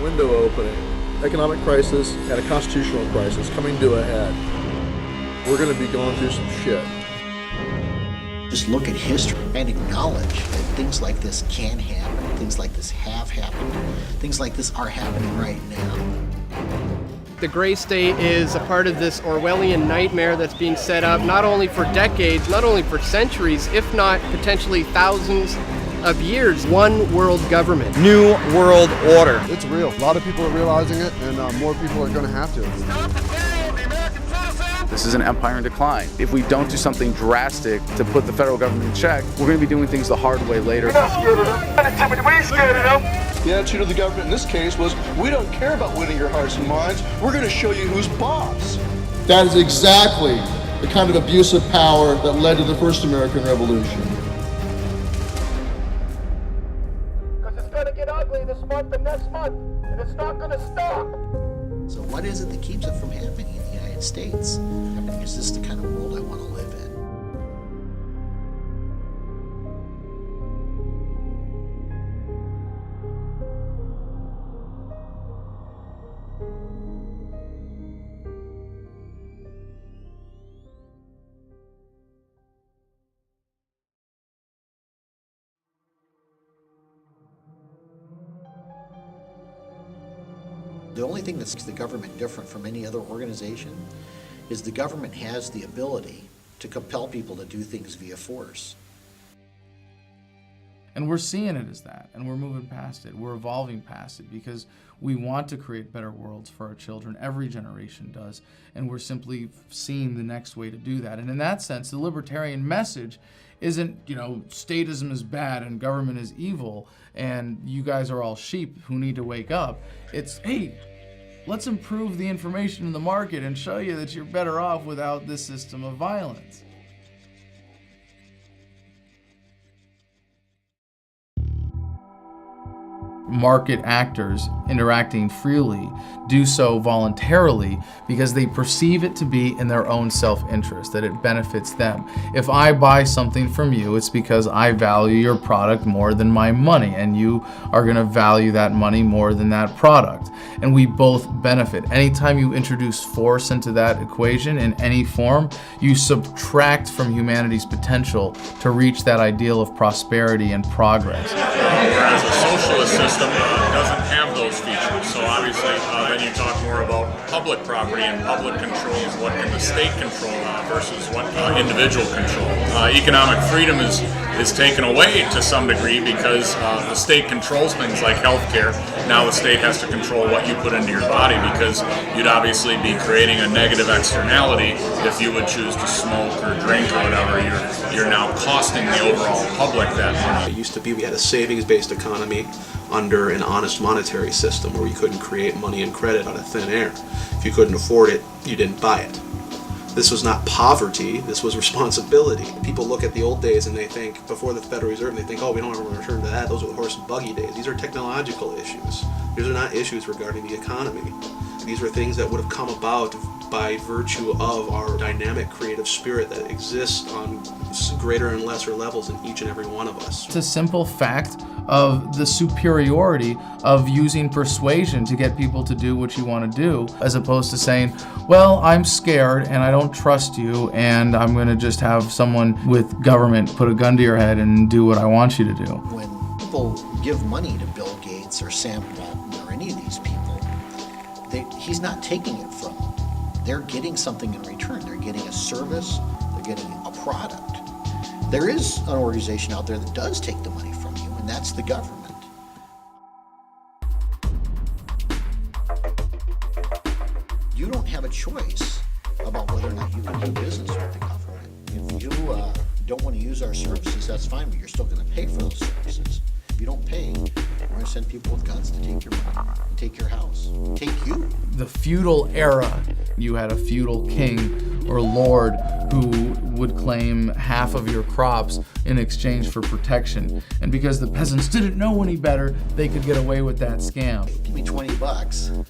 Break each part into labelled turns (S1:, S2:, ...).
S1: window opening, economic crisis and a constitutional crisis coming to a head. We're going to be going through some shit.
S2: Just look at history and acknowledge that things like this can happen, things like this have happened, things like this are happening right now.
S3: The gray state is a part of this Orwellian nightmare that's being set up not only for decades, not only for centuries, if not potentially thousands of years. One world government.
S4: New world order.
S5: It's real. A lot of people are realizing it, and more people are going to have to.
S4: This is an empire in decline. If we don't do something drastic to put the federal government in check, we're going to be doing things the hard way later.
S6: We're not scared of them. We ain't scared of them.
S1: The attitude of the government in this case was, we don't care about winning your hearts and minds, we're going to show you who's boss.
S7: That is exactly the kind of abuse of power that led to the first American Revolution.
S6: Because it's going to get ugly this month and next month, and it's not going to stop.
S2: So what is it that keeps it from happening in the United States? Is this the kind of world I want to live in? The only thing that's the government different from any other organization is the government has the ability to compel people to do things via force.
S8: And we're seeing it as that, and we're moving past it. We're evolving past it because we want to create better worlds for our children. Every generation does, and we're simply seeing the next way to do that. And in that sense, the libertarian message isn't, statism is bad and government is evil, and you guys are all sheep who need to wake up. It's, hey, let's improve the information in the market and show you that you're better off without this system of violence. Market actors interacting freely do so voluntarily because they perceive it to be in their own self-interest, that it benefits them. If I buy something from you, it's because I value your product more than my money, and you are going to value that money more than that product. And we both benefit. Anytime you introduce force into that equation in any form, you subtract from humanity's potential to reach that ideal of prosperity and progress.
S9: Whereas a socialist system doesn't have those features. So obviously, then you talk more about public property and public control is what can the state control versus what individual control. Economic freedom is taken away to some degree because the state controls things like healthcare. Now the state has to control what you put into your body because you'd obviously be creating a negative externality if you would choose to smoke or drink or whatever. You're now costing the overall public that money.
S10: It used to be we had a savings-based economy under an honest monetary system where you couldn't create money and credit out of thin air. If you couldn't afford it, you didn't buy it. This was not poverty, this was responsibility. People look at the old days and they think, before the Federal Reserve, they think, oh, we don't ever return to that. Those are the horse and buggy days. These are technological issues. These are not issues regarding the economy. These are things that would have come about by virtue of our dynamic creative spirit that exists on greater and lesser levels in each and every one of us.
S8: It's a simple fact of the superiority of using persuasion to get people to do what you want to do, as opposed to saying, well, I'm scared and I don't trust you and I'm going to just have someone with government put a gun to your head and do what I want you to do.
S2: When people give money to Bill Gates or Sam Walton or any of these people, he's not taking it from them. They're getting something in return. They're getting a service, they're getting a product. There is an organization out there that does take the money from you, and that's the government. You don't have a choice about whether or not you can do business with the government. If you don't want to use our services, that's fine, but you're still going to pay for those services. If you don't pay, we're going to send people with guns to take your money, take your house, take you.
S8: The feudal era, you had a feudal king or lord who would claim half of your crops in exchange for protection. And because the peasants didn't know any better, they could get away with that scam.
S2: Give me $20,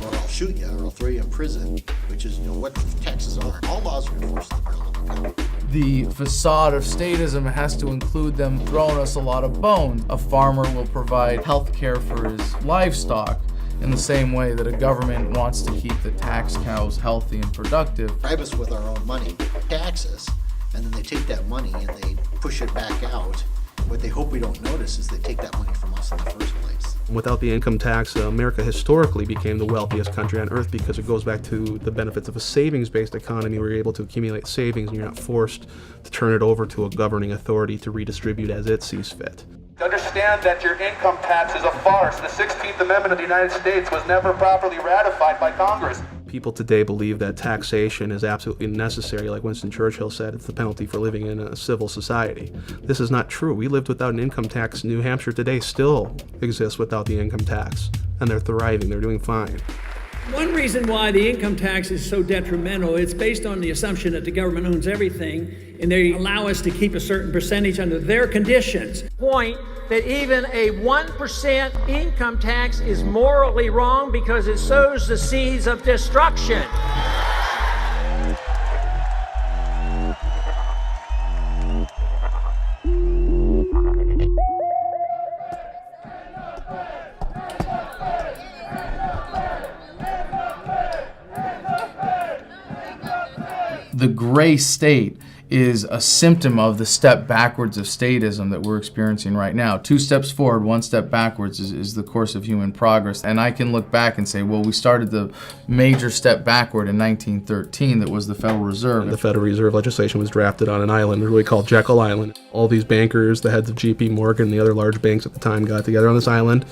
S2: or I'll shoot you, or I'll throw you in prison, which is what taxes are. All laws are enforced in the government.
S8: the facade of statism has to include them throwing us a lot of bones. A farmer will provide health care for his livestock in the same way that a government wants to keep the tax cows healthy and productive.
S2: Bribe us with our own money, taxes, and then they take that money and they push it back out. What they hope we don't notice is they take that money from us in the first place.
S10: Without the income tax, America historically became the wealthiest country on earth because it goes back to the benefits of a savings-based economy where you're able to accumulate savings and you're not forced to turn it over to a governing authority to redistribute as it sees fit.
S6: Understand that your income tax is a farce. The 16th Amendment of the United States was never properly ratified by Congress.
S10: People today believe that taxation is absolutely necessary. Like Winston Churchill said, it's the penalty for living in a civil society. This is not true. We lived without an income tax. New Hampshire today still exists without the income tax, and they're thriving. They're doing fine.
S11: One reason why the income tax is so detrimental, it's based on the assumption that the government owns everything, and they allow us to keep a certain percentage under their conditions.
S12: Point that even a 1% income tax is morally wrong because it sows the seeds of destruction.
S8: The gray state is a symptom of the step backwards of statism that we're experiencing right now. 2 steps forward, 1 step backwards is the course of human progress. And I can look back and say, well, we started the major step backward in 1913 that was the Federal Reserve.
S10: The Federal Reserve legislation was drafted on an island, really called Jekyll Island. All these bankers, the heads of J.P. Morgan and the other large banks at the time got together on this island,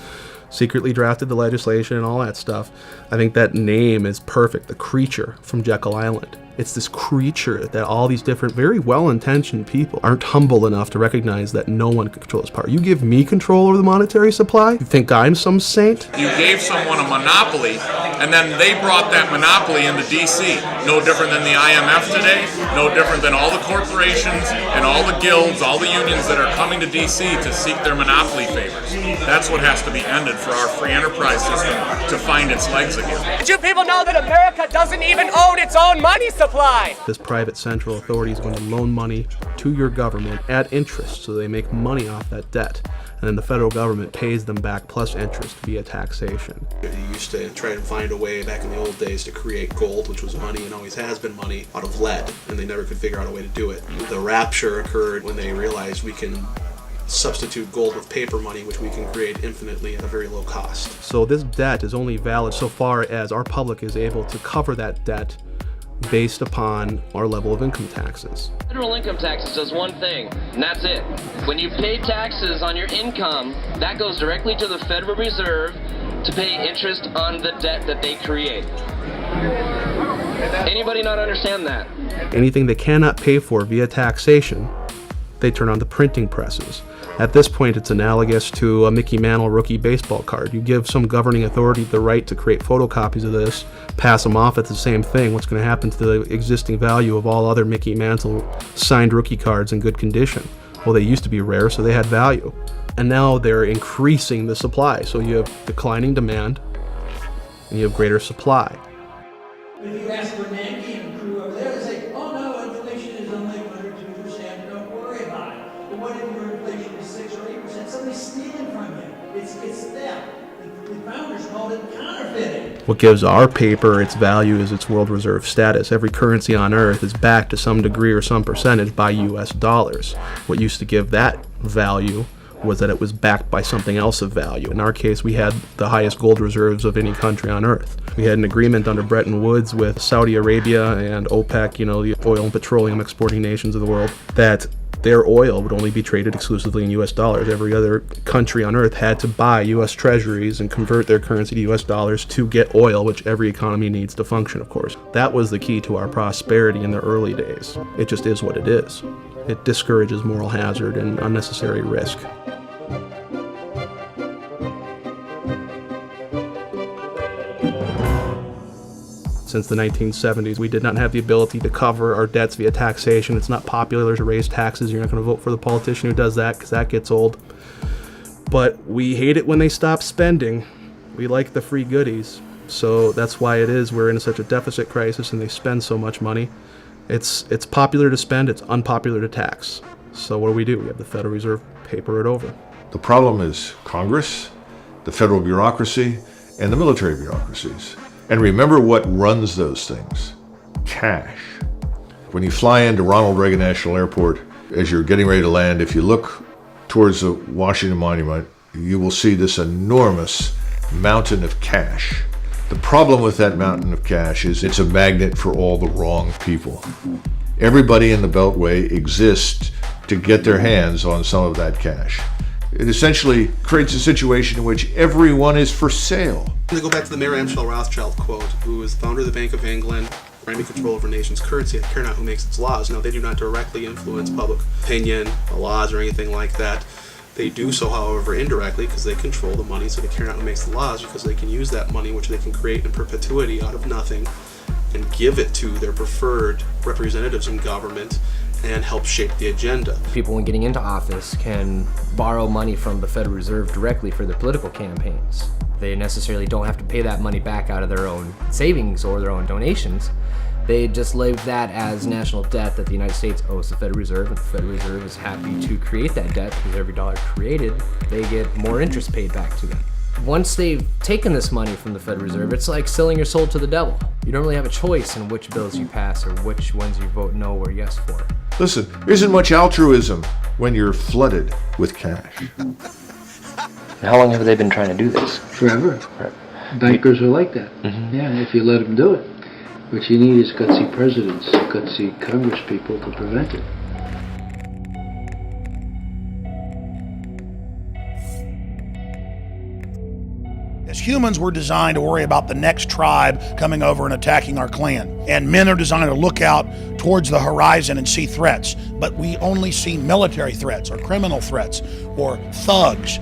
S10: secretly drafted the legislation and all that stuff. I think that name is perfect, the creature from Jekyll Island. It's this creature that all these different, very well-intentioned people aren't humble enough to recognize that no one can control this power. You give me control over the monetary supply? You think I'm some saint?
S9: You gave someone a monopoly, and then they brought that monopoly into D.C. No different than the IMF today, no different than all the corporations and all the guilds, all the unions that are coming to D.C. to seek their monopoly favors. That's what has to be ended for our free enterprise system to find its legs again.
S12: Did you people know that America doesn't even own its own money supply?
S10: This private central authority is going to loan money to your government at interest, so they make money off that debt. And then the federal government pays them back plus interest via taxation. You used to try to find a way back in the old days to create gold, which was money and always has been money, out of lead, and they never could figure out a way to do it. The rapture occurred when they realized we can substitute gold with paper money, which we can create infinitely at a very low cost. So this debt is only valid so far as our public is able to cover that debt based upon our level of income taxes.
S13: Federal income taxes does one thing, and that's it. When you pay taxes on your income, that goes directly to the Federal Reserve to pay interest on the debt that they create. Anybody not understand that?
S10: Anything they cannot pay for via taxation, they turn on the printing presses. At this point, it's analogous to a Mickey Mantle rookie baseball card. You give some governing authority the right to create photocopies of this, pass them off, it's the same thing. What's going to happen to the existing value of all other Mickey Mantle signed rookie cards in good condition? Well, they used to be rare, so they had value. And now they're increasing the supply. So you have declining demand, and you have greater supply.
S11: If you ask Bernanke and crew over there, they say, oh no, inflation is only 1 or 2%, don't worry about it. But what if your inflation is 6 or 8%? Somebody's stealing from you. It's theft. The founders called it counterfeiting.
S10: What gives our paper its value is its world reserve status. Every currency on earth is backed to some degree or some percentage by US dollars. What used to give that value was that it was backed by something else of value. In our case, we had the highest gold reserves of any country on earth. We had an agreement under Bretton Woods with Saudi Arabia and OPEC, the oil and petroleum exporting nations of the world, that their oil would only be traded exclusively in US dollars. Every other country on earth had to buy US treasuries and convert their currency to US dollars to get oil, which every economy needs to function, of course. That was the key to our prosperity in the early days. It just is what it is. It discourages moral hazard and unnecessary risk. Since the 1970s, we did not have the ability to cover our debts via taxation. It's not popular to raise taxes. You're not going to vote for the politician who does that because that gets old. But we hate it when they stop spending. We like the free goodies. So that's why it is we're in such a deficit crisis and they spend so much money.
S14: It's popular to spend, it's unpopular to tax. So what do? We have the Federal Reserve paper it over.
S15: The problem is Congress, the federal bureaucracy, and the military bureaucracies. And remember what runs those things: cash. When you fly into Ronald Reagan National Airport, as you're getting ready to land, if you look towards the Washington Monument, you will see this enormous mountain of cash. The problem with that mountain of cash is it's a magnet for all the wrong people. Everybody in the Beltway exists to get their hands on some of that cash. It essentially creates a situation in which everyone is for sale.
S10: I'm going to go back to the Mayor Amschel Rothschild quote, who is founder of the Bank of England, granting control over a nation's currency. I care not who makes its laws. Now, they do not directly influence public opinion, the laws, or anything like that. They do so, however, indirectly, because they control the money, so they care not who makes the laws, because they can use that money, which they can create in perpetuity out of nothing, and give it to their preferred representatives in government and help shape the agenda.
S16: People, when getting into office, can borrow money from the Federal Reserve directly for their political campaigns. They necessarily don't have to pay that money back out of their own savings or their own donations. They just leave that as national debt that the United States owes the Federal Reserve, and the Federal Reserve is happy to create that debt because every dollar created, they get more interest paid back to them. Once they've taken this money from the Federal Reserve, it's like selling your soul to the devil. You don't really have a choice in which bills you pass or which ones you vote no or yes for.
S15: Listen, there isn't much altruism when you're flooded with cash.
S17: How long have they been trying to do this?
S18: Forever. Bankers are like that. Yeah, if you let them do it. What you need is gutsy presidents, gutsy Congress people to prevent it.
S19: As humans, we're designed to worry about the next tribe coming over and attacking our clan. And men are designed to look out towards the horizon and see threats. But we only see military threats or criminal threats or thugs.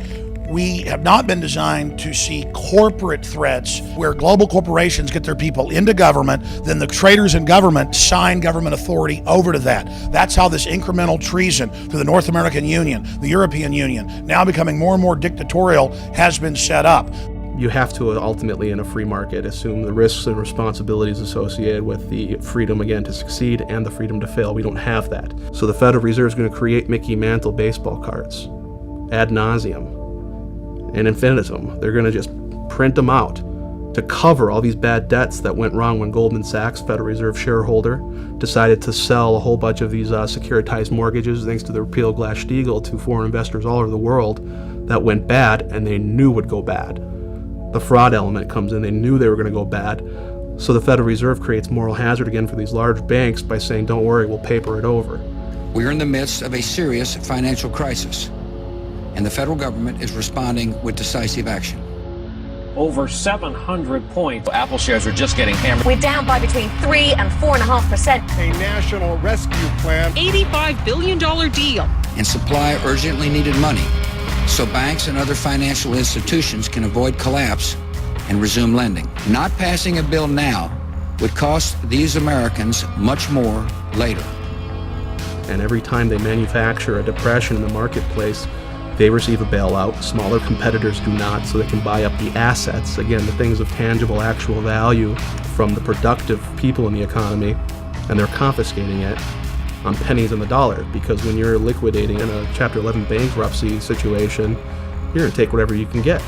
S19: We have not been designed to see corporate threats where global corporations get their people into government, then the traitors in government sign government authority over to that. That's how this incremental treason through the North American Union, the European Union, now becoming more and more dictatorial, has been set up.
S14: You have to ultimately, in a free market, assume the risks and responsibilities associated with the freedom, again, to succeed and the freedom to fail. We don't have that. So the Federal Reserve is going to create Mickey Mantle baseball cards ad nauseum and infinitum. They're going to just print them out to cover all these bad debts that went wrong when Goldman Sachs, Federal Reserve shareholder, decided to sell a whole bunch of these securitized mortgages, thanks to the repeal of Glass-Steagall, to foreign investors all over the world. That went bad, and they knew would go bad. The fraud element comes in. They knew they were going to go bad. So the Federal Reserve creates moral hazard again for these large banks by saying, don't worry, we'll paper it over.
S20: We're in the midst of a serious financial crisis, and the federal government is responding with decisive action.
S12: Over 700 points.
S21: Apple shares are just getting hammered.
S22: We're down by between 3 and 4.5%.
S23: A national rescue plan.
S24: $85 billion deal.
S20: And supply urgently needed money so banks and other financial institutions can avoid collapse and resume lending. Not passing a bill now would cost these Americans much more later.
S14: And every time they manufacture a depression in the marketplace, they receive a bailout. Smaller competitors do not, so they can buy up the assets, again, the things of tangible, actual value from the productive people in the economy, and they're confiscating it on pennies on the dollar, because when you're liquidating in a Chapter 11 bankruptcy situation, you're going to take whatever you can get.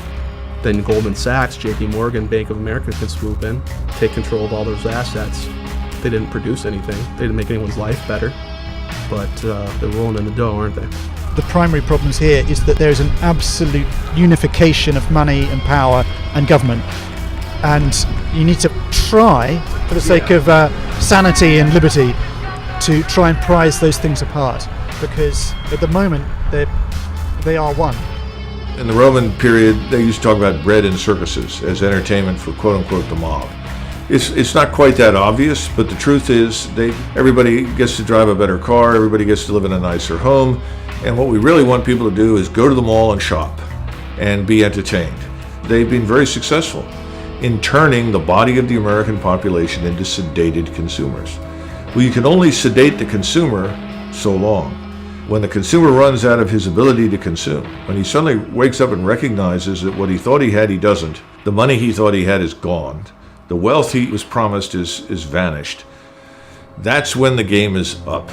S14: Then Goldman Sachs, JP Morgan, Bank of America can swoop in, take control of all those assets. They didn't produce anything. They didn't make anyone's life better, but they're rolling in the dough, aren't they?
S25: The primary problems here is that there's an absolute unification of money and power and government. And you need to try, for the sake of sanity and liberty, to try and prize those things apart, because at the moment they are one.
S15: In the Roman period, they used to talk about bread and circuses as entertainment for quote-unquote the mob. It's not quite that obvious, but the truth is everybody gets to drive a better car, everybody gets to live in a nicer home, and what we really want people to do is go to the mall and shop and be entertained. They've been very successful in turning the body of the American population into sedated consumers. Well, you can only sedate the consumer so long. When the consumer runs out of his ability to consume, when he suddenly wakes up and recognizes that what he thought he had, he doesn't, the money he thought he had is gone, the wealth he was promised is vanished, That's when the game is up.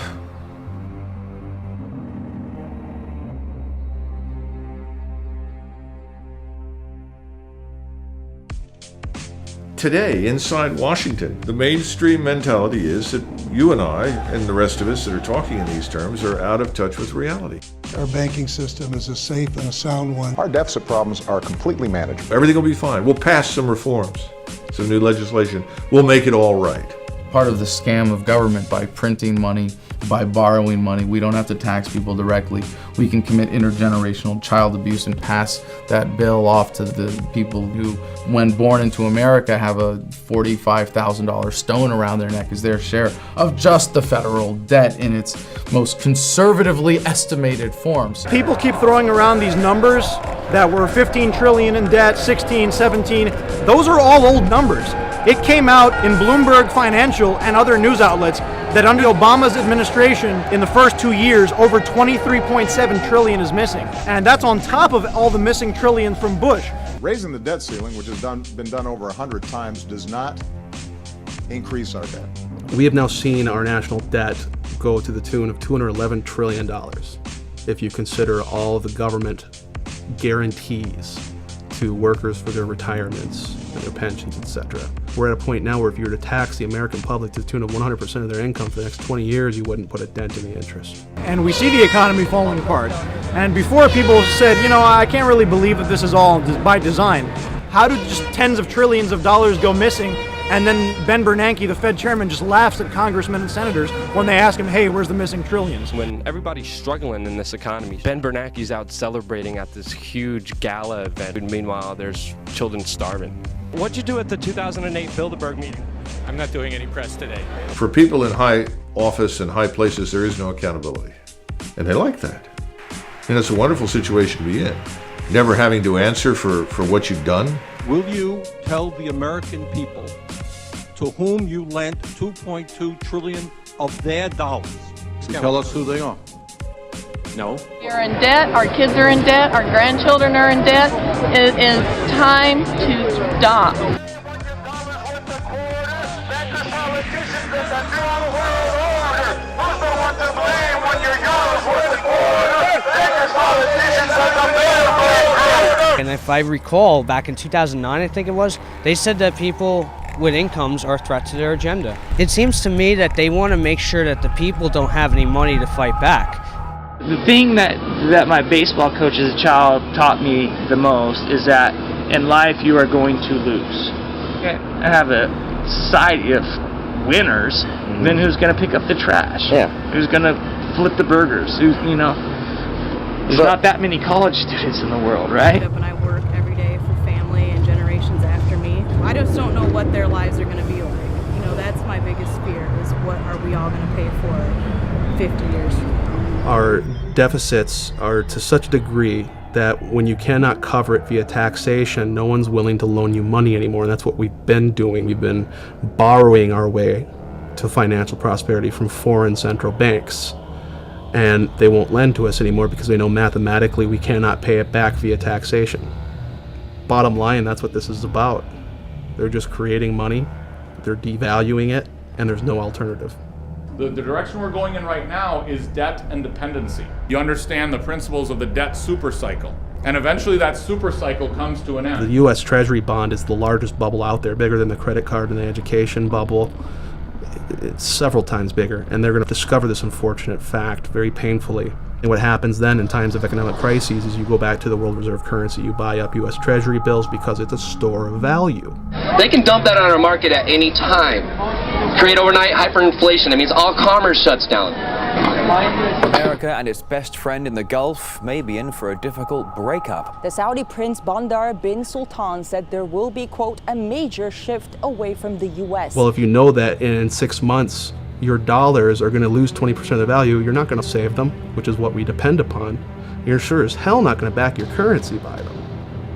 S15: Today, inside Washington, the mainstream mentality is that you and I, and the rest of us that are talking in these terms, are out of touch with reality.
S1: Our banking system is a safe and a sound one.
S3: Our deficit problems are completely manageable.
S15: Everything will be fine. We'll pass some reforms, some new legislation. We'll make it all right.
S8: Part of the scam of government, by printing money, by borrowing money, we don't have to tax people directly. We can commit intergenerational child abuse and pass that bill off to the people who, when born into America, have a $45,000 stone around their neck as their share of just the federal debt in its most conservatively estimated forms.
S4: People keep throwing around these numbers that were 15 trillion in debt, 16, 17. Those are all old numbers. It came out in Bloomberg Financial and other news outlets that under Obama's administration, in the first 2 years, over 23.7 trillion is missing. And that's on top of all the missing trillions from Bush.
S3: Raising the debt ceiling, which has been done over 100 times, does not increase our debt.
S14: We have now seen our national debt go to the tune of $211 trillion if you consider all of the government guarantees to workers for their retirements and their pensions, etc. We're at a point now where if you were to tax the American public to the tune of 100% of their income for the next 20 years, you wouldn't put a dent in the interest.
S4: And we see the economy falling apart. And before, people said, you know, I can't really believe that this is all by design. How do just tens of trillions of dollars go missing? And then Ben Bernanke, the Fed chairman, just laughs at congressmen and senators when they ask him, hey, where's the missing trillions?
S5: When everybody's struggling in this economy, Ben Bernanke's out celebrating at this huge gala event. And meanwhile, there's children starving. What'd you do at the 2008 Bilderberg meeting? I'm not doing any press today.
S15: For people in high office and high places, there is no accountability. And they like that. And it's a wonderful situation to be in. Never having to answer for what you've done.
S21: Will you tell the American people to whom you lent $2.2 trillion of their dollars? Tell us who they are. No.
S26: You're in debt, our kids are in debt, our grandchildren are in debt. It is time to stop.
S27: And if I recall, back in 2009, I think it was, they said that people with incomes are a threat to their agenda. It seems to me that they want to make sure that the people don't have any money to fight back.
S28: The thing that my baseball coach as a child taught me the most is that in life you are going to lose. I have a society of winners, then who's going to pick up the trash?
S17: Yeah.
S28: Who's going to flip the burgers? Who's, you know, there's not that many college students in the world, right?
S29: And I work every day for family and generations after me. I just don't know what their lives are going to be like. You know, that's my biggest fear, is what are we all going to pay for 50 years from now?
S14: Our deficits are to such a degree that when you cannot cover it via taxation, no one's willing to loan you money anymore. And that's what we've been doing. We've been borrowing our way to financial prosperity from foreign central banks. And they won't lend to us anymore because they know mathematically we cannot pay it back via taxation. Bottom line, that's what this is about. They're just creating money, they're devaluing it, and there's no alternative.
S30: The direction we're going in right now is debt and dependency. You understand the principles of the debt super cycle, and eventually that super cycle comes to an end.
S14: The U.S. Treasury bond is the largest bubble out there, bigger than the credit card and the education bubble. It's several times bigger, and they're going to discover this unfortunate fact very painfully. And what happens then in times of economic crises is you go back to the world reserve currency, you buy up U.S. Treasury bills because it's a store of value.
S13: They can dump that on our market at any time. Create overnight hyperinflation. That means all commerce shuts down.
S31: America and its best friend in the Gulf may be in for a difficult breakup.
S32: The Saudi Prince Bandar bin Sultan said there will be, quote, a major shift away from the U.S.
S14: Well, if you know that in 6 months your dollars are going to lose 20% of the value, you're not going to save them, which is what we depend upon. You're sure as hell not going to back your currency by them.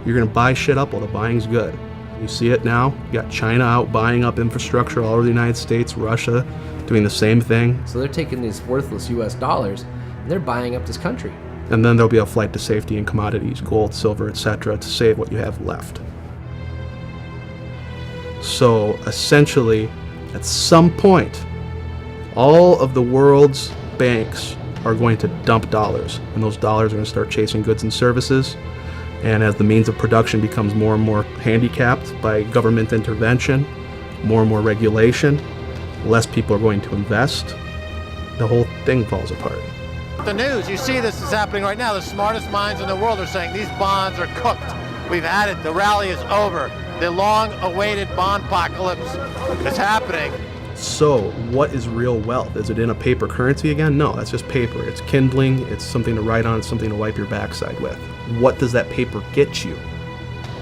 S14: You're going to buy shit up while the buying's good. You see it now. You got China out buying up infrastructure all over the United States, Russia doing the same thing.
S16: So they're taking these worthless US dollars and they're buying up this country.
S14: And then there'll be a flight to safety in commodities, gold, silver, etc., to save what you have left. So essentially, at some point, All of the world's banks are going to dump dollars, and those dollars are going to start chasing goods and services. And as the means of production becomes more and more handicapped by government intervention, more and more regulation, less people are going to invest. The whole thing falls apart.
S2: The news, you see this is happening right now. The smartest minds in the world are saying these bonds are cooked. We've had it. The rally is over. The long-awaited bond apocalypse is happening.
S14: So, what is real wealth? Is it in a paper currency again? No, that's just paper. It's kindling, it's something to write on, it's something to wipe your backside with. What does that paper get you?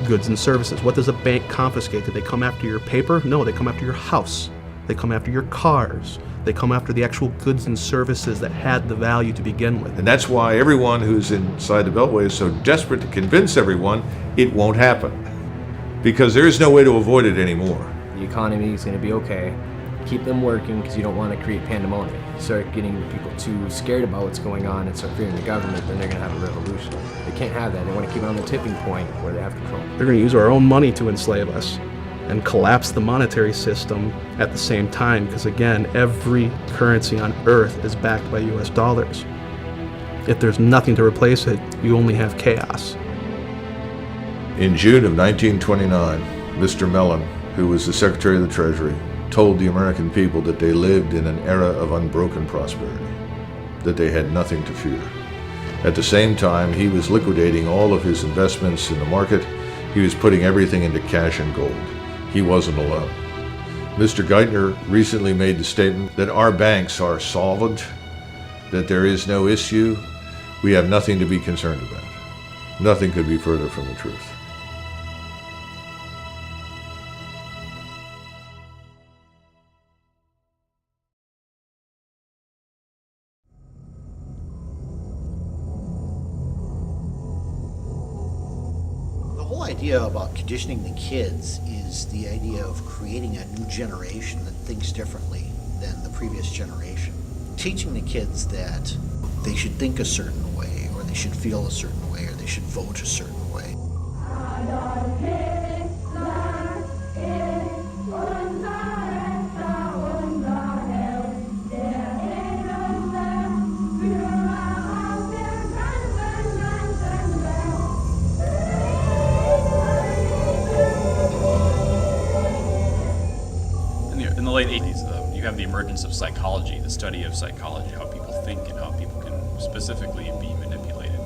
S14: Goods and services. What does a bank confiscate? Do they come after your paper? No, they come after your house. They come after your cars. They come after the actual goods and services that had the value to begin with.
S15: And that's why everyone who's inside the Beltway is so desperate to convince everyone it won't happen. Because there is no way to avoid it anymore.
S16: The economy is going to be okay. Keep them working because you don't want to create pandemonium. Start getting people too scared about what's going on and start fearing the government, then they're going to have a revolution. They can't have that. They want to keep it on the tipping point where they have control.
S14: They're going to use our own money to enslave us and collapse the monetary system at the same time, because again, every currency on earth is backed by US dollars. If there's nothing to replace it, you only have chaos.
S15: In June of 1929, Mr. Mellon, who was the Secretary of the Treasury, told the American people that they lived in an era of unbroken prosperity, that they had nothing to fear. At the same time, he was liquidating all of his investments in the market. He was putting everything into cash and gold. He wasn't alone. Mr. Geithner recently made the statement that our banks are solvent, that there is no issue. We have nothing to be concerned about. Nothing could be further from the truth.
S6: The whole idea about conditioning the kids is the idea of creating a new generation that thinks differently than the previous generation. Teaching the kids that they should think a certain way, or they should feel a certain way, or they should vote a certain way.
S7: In the late 80s, you have the emergence of psychology, the study of psychology, how people think and how people can specifically be manipulated.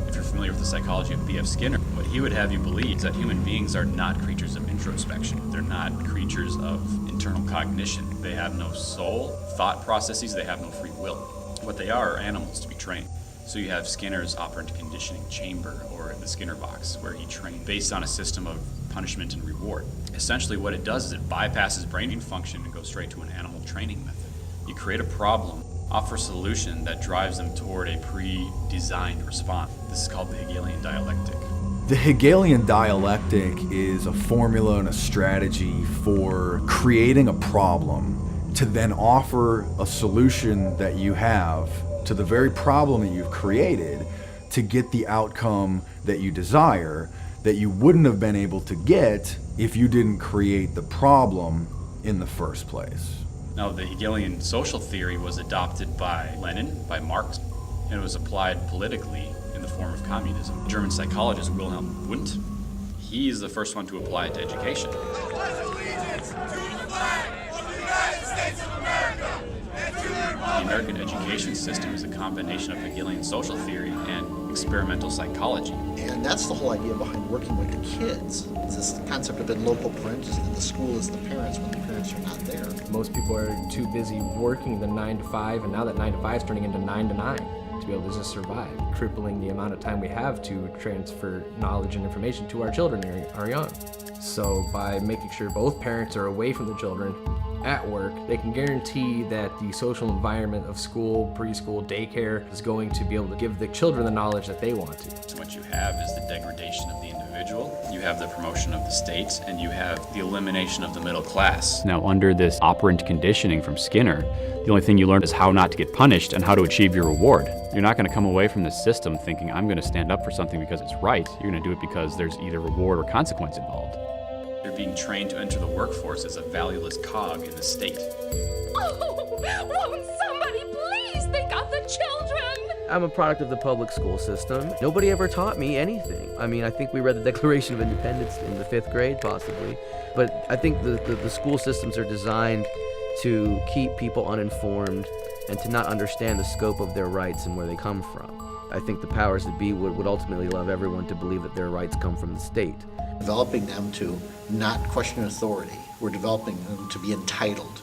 S7: If you're familiar with the psychology of B.F. Skinner, what he would have you believe is that human beings are not creatures of introspection. They're not creatures of internal cognition. They have no soul, thought processes, they have no free will. What they are animals to be trained. So you have Skinner's operant conditioning chamber, or the Skinner box, where he trained based on a system of punishment and reward. Essentially what it does is it bypasses brain function and goes straight to an animal training method. You create a problem, offer a solution that drives them toward a pre-designed response. This is called the Hegelian dialectic.
S9: The Hegelian dialectic is a formula and a strategy for creating a problem to then offer a solution that you have to the very problem that you've created to get the outcome that you desire, that you wouldn't have been able to get if you didn't create the problem in the first place.
S7: Now, the Hegelian social theory was adopted by Lenin, by Marx, and it was applied politically in the form of communism. German psychologist Wilhelm Wundt, he is the first one to apply it to education. The American education system is a combination of Hegelian social theory and experimental psychology.
S6: And that's the whole idea behind working with the kids. It's this concept of in local parentis, that the school is the parents when the parents are not there.
S16: Most people are too busy working the 9 to 5, and now that 9 to 5 is turning into 9 to 9 to be able to just survive, crippling the amount of time we have to transfer knowledge and information to our children our young. So by making sure both parents are away from the children at work, they can guarantee that the social environment of school, preschool, daycare is going to be able to give the children the knowledge that they want to.
S7: So what you have is the degradation of the individual, you have the promotion of the state, and you have the elimination of the middle class.
S10: Now, under this operant conditioning from Skinner, the only thing you learn is how not to get punished and how to achieve your reward. You're not going to come away from this system thinking, I'm going to stand up for something because it's right. You're going to do it because there's either reward or consequence involved.
S7: They're being trained to enter the workforce as a valueless cog in the state.
S1: Oh, won't somebody please think of the children?
S3: I'm a product of the public school system. Nobody ever taught me anything. I mean, I think we read the Declaration of Independence in the 5th grade, possibly. But I think the school systems are designed to keep people uninformed and to not understand the scope of their rights and where they come from. I think the powers that be would ultimately love everyone to believe that their rights come from the state.
S6: Developing them to not question authority. We're developing them to be entitled,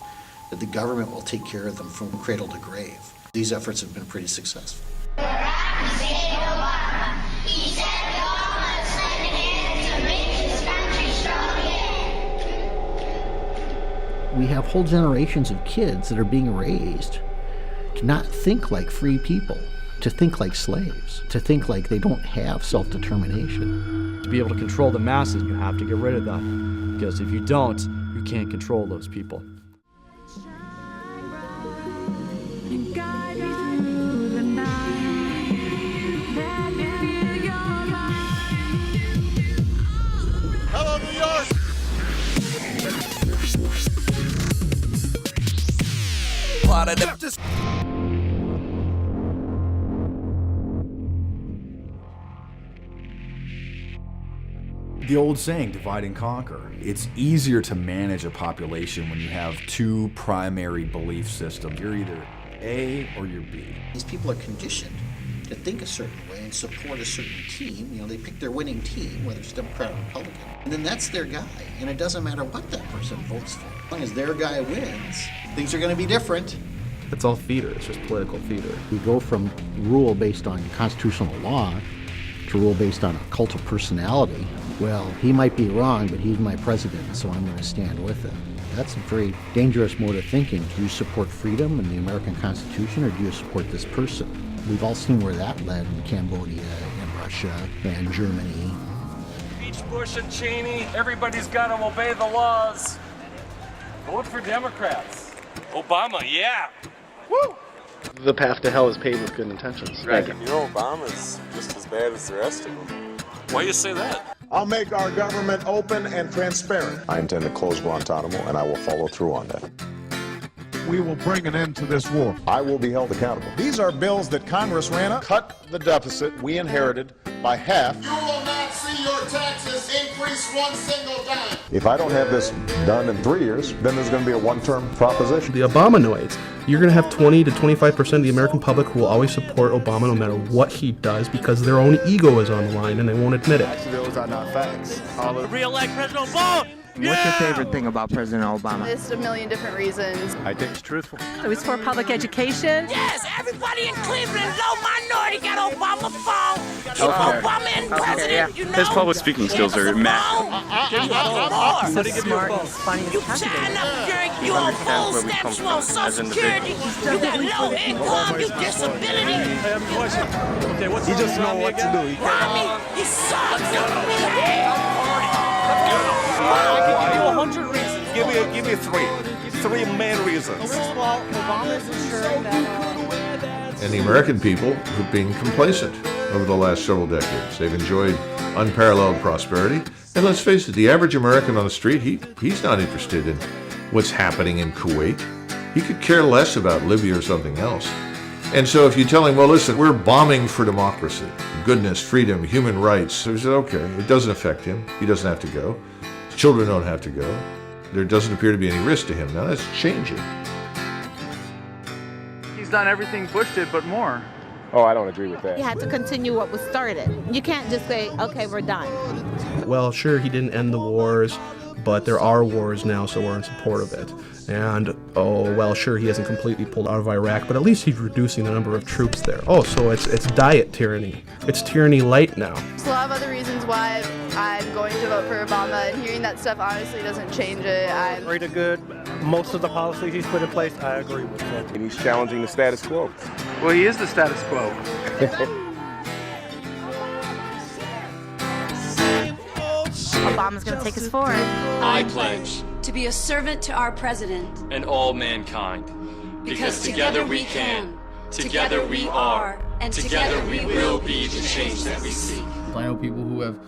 S6: that the government will take care of them from cradle to grave. These efforts have been pretty successful. We have whole generations of kids that are being raised to not think like free people, to think like slaves, to think like they don't have self-determination.
S10: To be able to control the masses, you have to get rid of them. Because if you don't, you can't control those people.
S8: Hello, New York!
S9: The old saying, divide and conquer. It's easier to manage a population when you have two primary belief systems. You're either A or you're B.
S6: These people are conditioned to think a certain way and support a certain team. You know, they pick their winning team, whether it's Democrat or Republican, and then that's their guy. And it doesn't matter what that person votes for. As long as their guy wins, things are going to be different.
S14: It's all theater. It's just political theater.
S6: We go from rule based on constitutional law to rule based on a cult of personality. Well, he might be wrong, but he's my president, so I'm going to stand with him. That's a very dangerous mode of thinking. Do you support freedom and the American Constitution, or do you support this person? We've all seen where that led in Cambodia and Russia and Germany.
S11: Beach, Bush, and Cheney, everybody's got to obey the laws. Vote for Democrats. Obama, yeah. Woo!
S12: The path to hell is paved with good intentions.
S11: Right.
S12: You
S11: know, Obama's just as bad as the rest of them. Why you say that?
S8: I'll make our government open and transparent.
S18: I intend to close Guantanamo, and I will follow through on that.
S8: We will bring an end to this war.
S18: I will be held accountable.
S8: These are bills that Congress ran up. Cut the deficit we inherited by half.
S19: You will not see your taxes increase one single dime.
S18: If I don't have this done in 3 years, then there's going to be a one-term proposition.
S14: The Obamanoids. You're going to have 20 to 25% of the American public who will always support Obama no matter what he does because their own ego is on the line and they won't admit it.
S8: Actually, those are not facts.
S11: Re-elect President Obama!
S20: What's your favorite thing about President Obama?
S29: List a million different reasons.
S8: I think it's truthful.
S22: So he's for public education?
S1: Yes, everybody in Cleveland, low minority got Obama phone. Keep Obama in president, you know.
S23: His public speaking skills are massive.
S22: So smart, he's funny,
S1: You sign up, you on full steps, you on Social Security, you got low income, you disability.
S11: I have a question. Okay, what's
S8: He just know what to do.
S1: Romney, he sucks.
S11: I'll give you 100 reasons.
S8: Give me three main reasons.
S22: First of all, Obama's ensuring that
S15: And the American people have been complacent over the last several decades. They've enjoyed unparalleled prosperity. And let's face it, the average American on the street, he's not interested in what's happening in Kuwait. He could care less about Libya or something else. And so if you tell him, well, listen, we're bombing for democracy, goodness, freedom, human rights, so he said, okay, it doesn't affect him. He doesn't have to go. His children don't have to go. There doesn't appear to be any risk to him. Now that's changing.
S23: He's done everything Bush did, but more.
S18: Oh, I don't agree with that.
S24: You had to continue what was started. You can't just say, okay, we're done.
S14: Well, sure, he didn't end the wars, but there are wars now, so we're in support of it. And, oh, well, sure, he hasn't completely pulled out of Iraq, but at least he's reducing the number of troops there. Oh, so it's diet tyranny. It's tyranny light now.
S29: There's a lot of other reasons why I'm going to vote for Obama, and hearing that stuff honestly doesn't change it.
S4: Pretty good. Most of the policies he's put in place, I agree with.
S18: And he's challenging the status quo.
S23: Well, he is the status quo.
S22: Obama's going to take us forward.
S25: I pledge
S22: To be a servant to our president.
S25: and all mankind, because together we can, together we are, and together we will be the change that we seek.
S33: I know people who have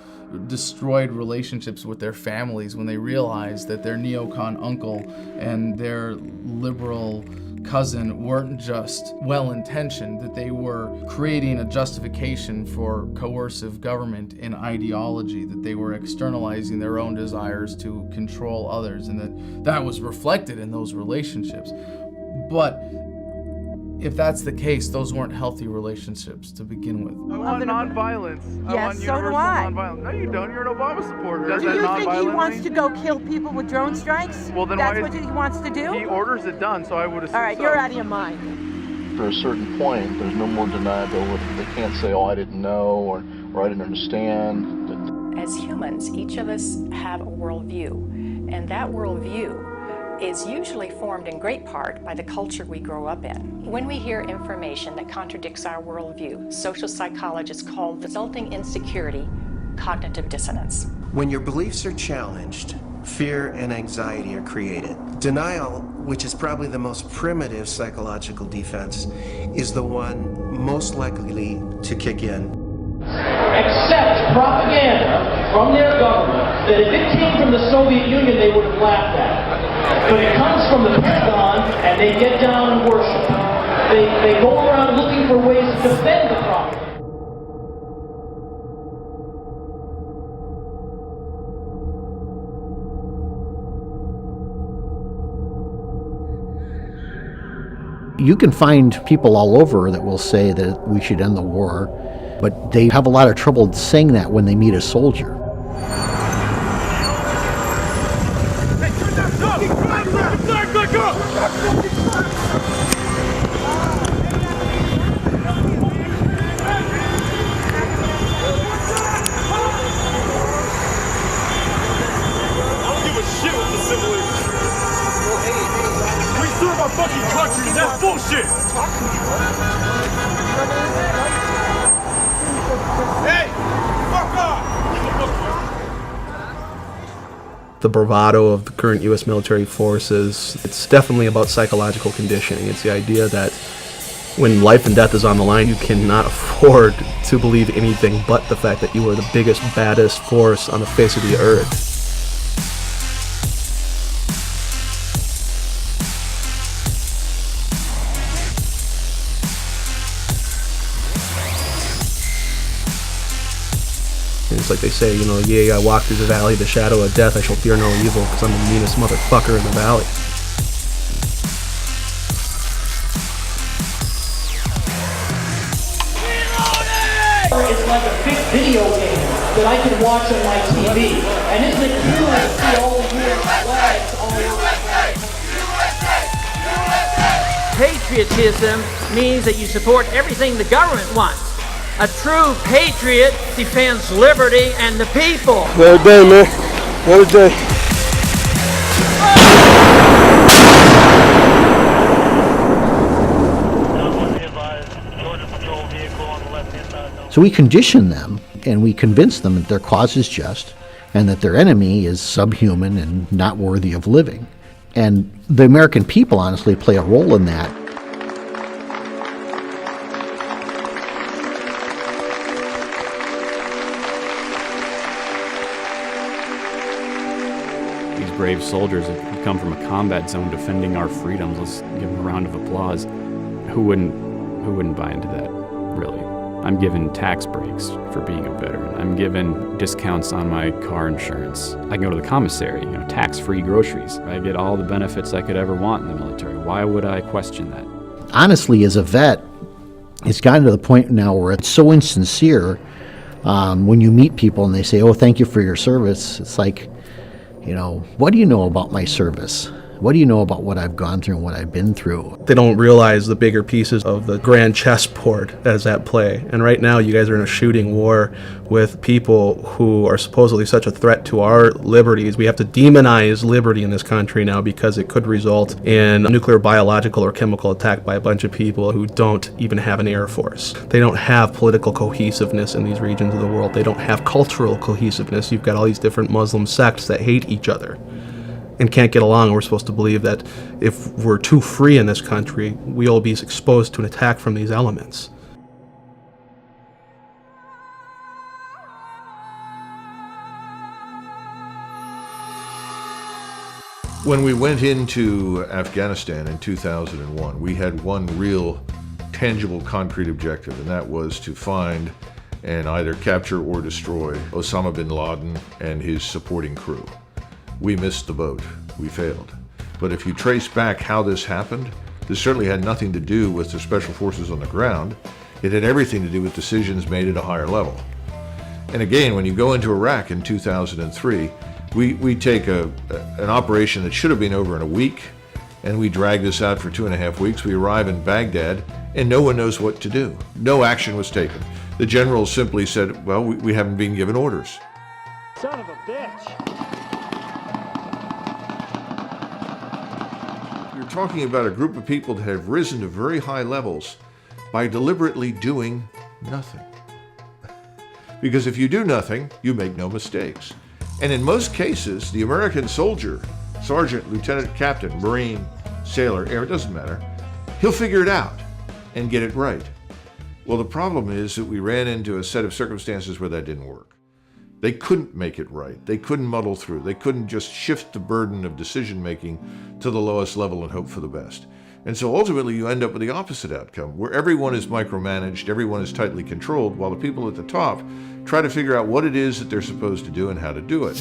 S2: destroyed relationships with their families when they realized that their neocon uncle and their liberal cousin weren't just well-intentioned, that they were creating a justification for coercive government and ideology, that they were externalizing their own desires to control others, and that was reflected in those relationships. But if that's the case, those weren't healthy relationships to begin with.
S23: I want nonviolence. I want
S22: Yes, so do
S23: universal
S22: I.
S23: nonviolence. No, you don't. You're an Obama supporter.
S22: Do you think he wants to go kill people with drone strikes?
S23: Well, then
S22: that's
S23: why
S22: what he wants to do?
S23: He orders it done, so I would assume.
S22: All right,
S23: so.
S22: you're out of your mind.
S12: After a certain point, there's no more deniability. They can't say, oh, I didn't know, or I didn't understand.
S5: As humans, each of us have a worldview, and that worldview is usually formed in great part by the culture we grow up in. When we hear information that contradicts our worldview, social psychologists call the resulting insecurity cognitive dissonance.
S13: When your beliefs are challenged, fear and anxiety are created. Denial, which is probably the most primitive psychological defense, is the one most likely to kick in.
S16: Accept propaganda from their government that if it came from the Soviet Union, they would have laughed at it. But it comes from the Pentagon, and they get down and worship. They go around looking for ways to defend the propaganda.
S17: You can find people all over that will say that we should end the war, but they have a lot of trouble saying that when they meet a soldier.
S11: That's bullshit! Hey! Fuck off!
S14: The bravado of the current U.S. military forces, it's definitely about psychological conditioning. It's the idea that when life and death is on the line, you cannot afford to believe anything but the fact that you are the biggest, baddest force on the face of the earth. It's like they say, you know, yea, I walk through the valley of the shadow of death, I shall fear no evil, because I'm the meanest motherfucker in the valley.
S16: It's like a big video game that I can watch on my TV. And isn't it cool to see all the US flags all over?
S21: Patriotism means that you support everything the government wants. A true patriot defends liberty and the people.
S23: Another day, man. Another day.
S17: So we condition them, and we convince them that their cause is just, and that their enemy is subhuman and not worthy of living. And the American people honestly play a role in that.
S10: Brave soldiers have come from a combat zone defending our freedoms. Let's give them a round of applause. Who wouldn't buy into that, really? I'm given tax breaks for being a veteran. I'm given discounts on my car insurance. I can go to the commissary, tax-free groceries. I get all the benefits I could ever want in the military. Why would I question that?
S17: Honestly, as a vet, it's gotten to the point now where it's so insincere when you meet people and they say, oh, thank you for your service. It's like, what do you know about my service? What do you know about what I've gone through and what I've been through?
S14: They don't realize the bigger pieces of the grand chessboard that is at play. And right now you guys are in a shooting war with people who are supposedly such a threat to our liberties. We have to demonize liberty in this country now because it could result in a nuclear, biological, or chemical attack by a bunch of people who don't even have an air force. They don't have political cohesiveness in these regions of the world. They don't have cultural cohesiveness. You've got all these different Muslim sects that hate each other and can't get along. We're supposed to believe that if we're too free in this country, we'll be exposed to an attack from these elements.
S15: When we went into Afghanistan in 2001, we had one real tangible, concrete objective, and that was to find and either capture or destroy Osama bin Laden and his supporting crew. We missed the boat. We failed. But if you trace back how this happened, this certainly had nothing to do with the special forces on the ground. It had everything to do with decisions made at a higher level. And again, when you go into Iraq in 2003, we take an operation that should have been over in a week, and we drag this out for 2.5 weeks. We arrive in Baghdad, and no one knows what to do. No action was taken. The generals simply said, well, we haven't been given orders.
S16: Son of a bitch.
S15: You're talking about a group of people that have risen to very high levels by deliberately doing nothing. Because if you do nothing, you make no mistakes. And in most cases, the American soldier, sergeant, lieutenant, captain, marine, sailor, air, it doesn't matter, he'll figure it out and get it right. Well, the problem is that we ran into a set of circumstances where that didn't work. They couldn't make it right. They couldn't muddle through. They couldn't just shift the burden of decision-making to the lowest level and hope for the best. And so ultimately you end up with the opposite outcome, where everyone is micromanaged, everyone is tightly controlled, while the people at the top try to figure out what it is that they're supposed to do and how to do it.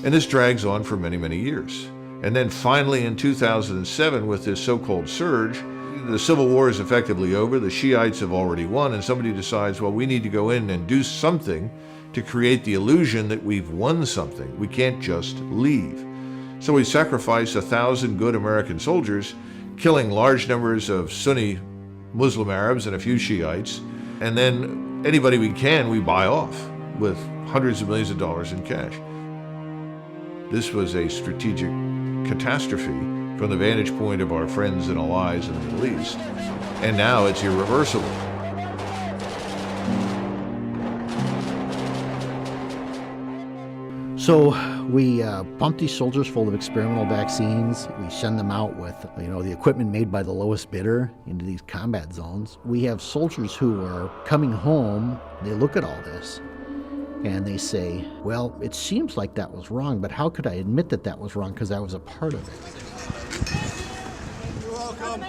S15: And this drags on for many, many years. And then finally in 2007, with this so-called surge, the civil war is effectively over, the Shiites have already won, and somebody decides, well, we need to go in and do something to create the illusion that we've won something. We can't just leave. So we sacrifice 1,000 good American soldiers, killing large numbers of Sunni Muslim Arabs and a few Shiites, and then anybody we can, we buy off with hundreds of millions of dollars in cash. This was a strategic catastrophe from the vantage point of our friends and allies in the Middle East, and now it's irreversible.
S17: So we pump these soldiers full of experimental vaccines. We send them out with, the equipment made by the lowest bidder into these combat zones. We have soldiers who are coming home. They look at all this and they say, well, it seems like that was wrong, but how could I admit that that was wrong because I was a part of it?
S23: You're welcome.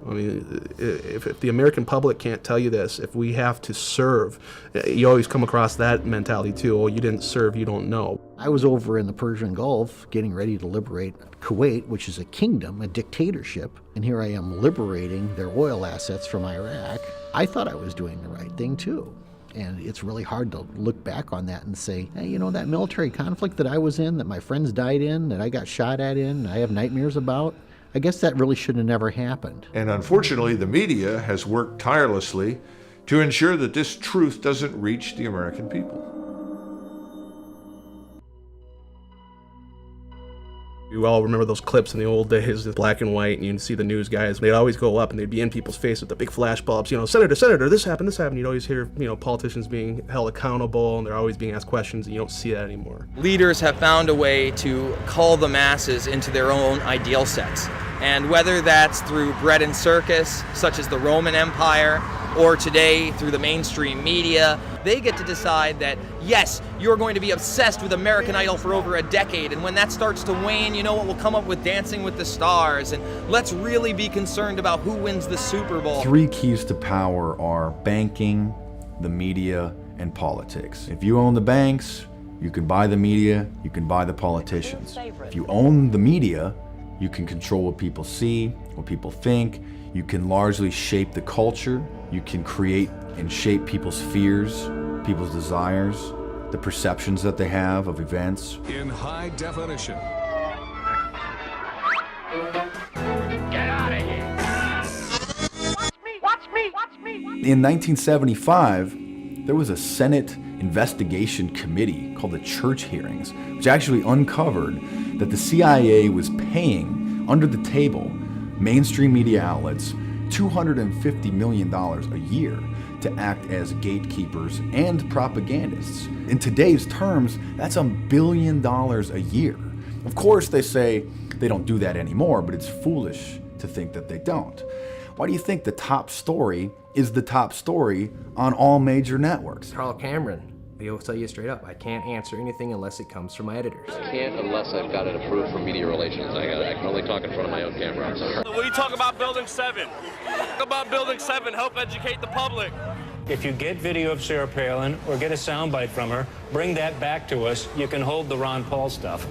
S14: I mean, if the American public can't tell you this, if we have to serve, you always come across that mentality too. Oh, you didn't serve, you don't know.
S17: I was over in the Persian Gulf getting ready to liberate Kuwait, which is a kingdom, a dictatorship, and here I am liberating their oil assets from Iraq. I thought I was doing the right thing too. And it's really hard to look back on that and say, hey, that military conflict that I was in, that my friends died in, that I got shot at in, I have nightmares about, I guess that really should have never happened.
S15: And unfortunately, the media has worked tirelessly to ensure that this truth doesn't reach the American people.
S14: You all remember those clips in the old days, the black and white, and you'd see the news guys. They'd always go up and they'd be in people's face with the big flash bulbs. Senator, this happened. You'd always hear, politicians being held accountable, and they're always being asked questions, and you don't see that anymore.
S3: Leaders have found a way to cull the masses into their own ideal sets. And whether that's through bread and circus, such as the Roman Empire, or today through the mainstream media, they get to decide that, yes, you're going to be obsessed with American Idol for over a decade, and when that starts to wane, you know what, we'll come up with Dancing with the Stars, and let's really be concerned about who wins the Super Bowl.
S6: 3 keys to power are banking, the media, and politics. If you own the banks, you can buy the media, you can buy the politicians. If you own the media, you can control what people see, what people think. You can largely shape the culture. You can create and shape people's fears, people's desires, the perceptions that they have of events.
S7: In high definition.
S16: Get out of here! Watch me!
S6: In 1975, there was a Senate investigation committee called the Church Hearings, which actually uncovered that the CIA was paying, under the table, mainstream media outlets $250 million a year to act as gatekeepers and propagandists. In today's terms, that's $1 billion a year. Of course, they say they don't do that anymore, but it's foolish to think that they don't. Why do you think the top story is the top story on all major networks?
S9: Carl Cameron
S1: He'll tell you straight up, I can't answer anything unless it comes from my editors.
S7: I can't unless I've got it approved from media relations. I can only talk in front of my own camera. I'm sorry.
S11: When you talk about Building 7, talk about Building 7, help educate the public.
S8: If you get video of Sarah Palin or get a soundbite from her, bring that back to us. You can hold the Ron Paul stuff.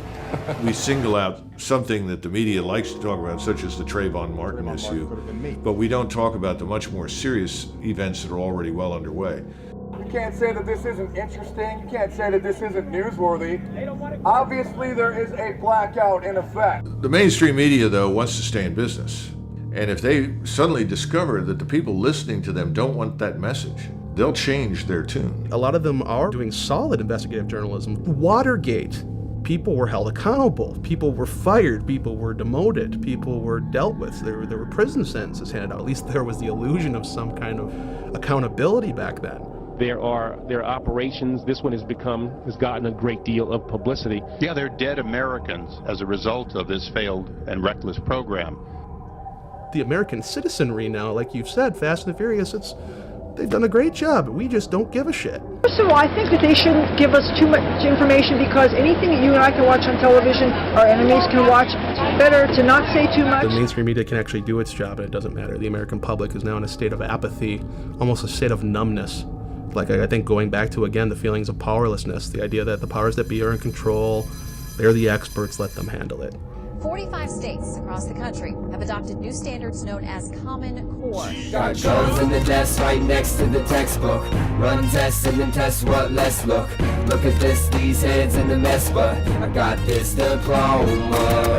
S15: We single out something that the media likes to talk about, such as the Trayvon Martin issue, but we don't talk about the much more serious events that are already well underway.
S9: You can't say that this isn't interesting. You can't say that this isn't newsworthy. Obviously, there is a blackout in effect.
S15: The mainstream media, though, wants to stay in business. And if they suddenly discover that the people listening to them don't want that message, they'll change their tune.
S14: A lot of them are doing solid investigative journalism. Watergate, people were held accountable. People were fired. People were demoted. People were dealt with. There were prison sentences handed out. At least there was the illusion of some kind of accountability back then.
S19: There are operations. This one has gotten a great deal of publicity.
S20: Yeah, they're dead Americans as a result of this failed and reckless program.
S14: The American citizenry now, like you've said, Fast and the Furious, they've done a great job. We just don't give a shit.
S26: First of all, I think that they shouldn't give us too much information, because anything that you and I can watch on television, our enemies can watch. It's better to not say too much.
S14: The mainstream media can actually do its job, and it doesn't matter. The American public is now in a state of apathy, almost a state of numbness. Like, I think going back to, again, the feelings of powerlessness, the idea that the powers that be are in control, they're the experts, let them handle it.
S27: 45 states across the country have adopted new standards known as Common Core.
S28: Got guns in the desk right next to the textbook. Run tests and then test what let's look. Look at this, these heads in the mess, but I got this diploma.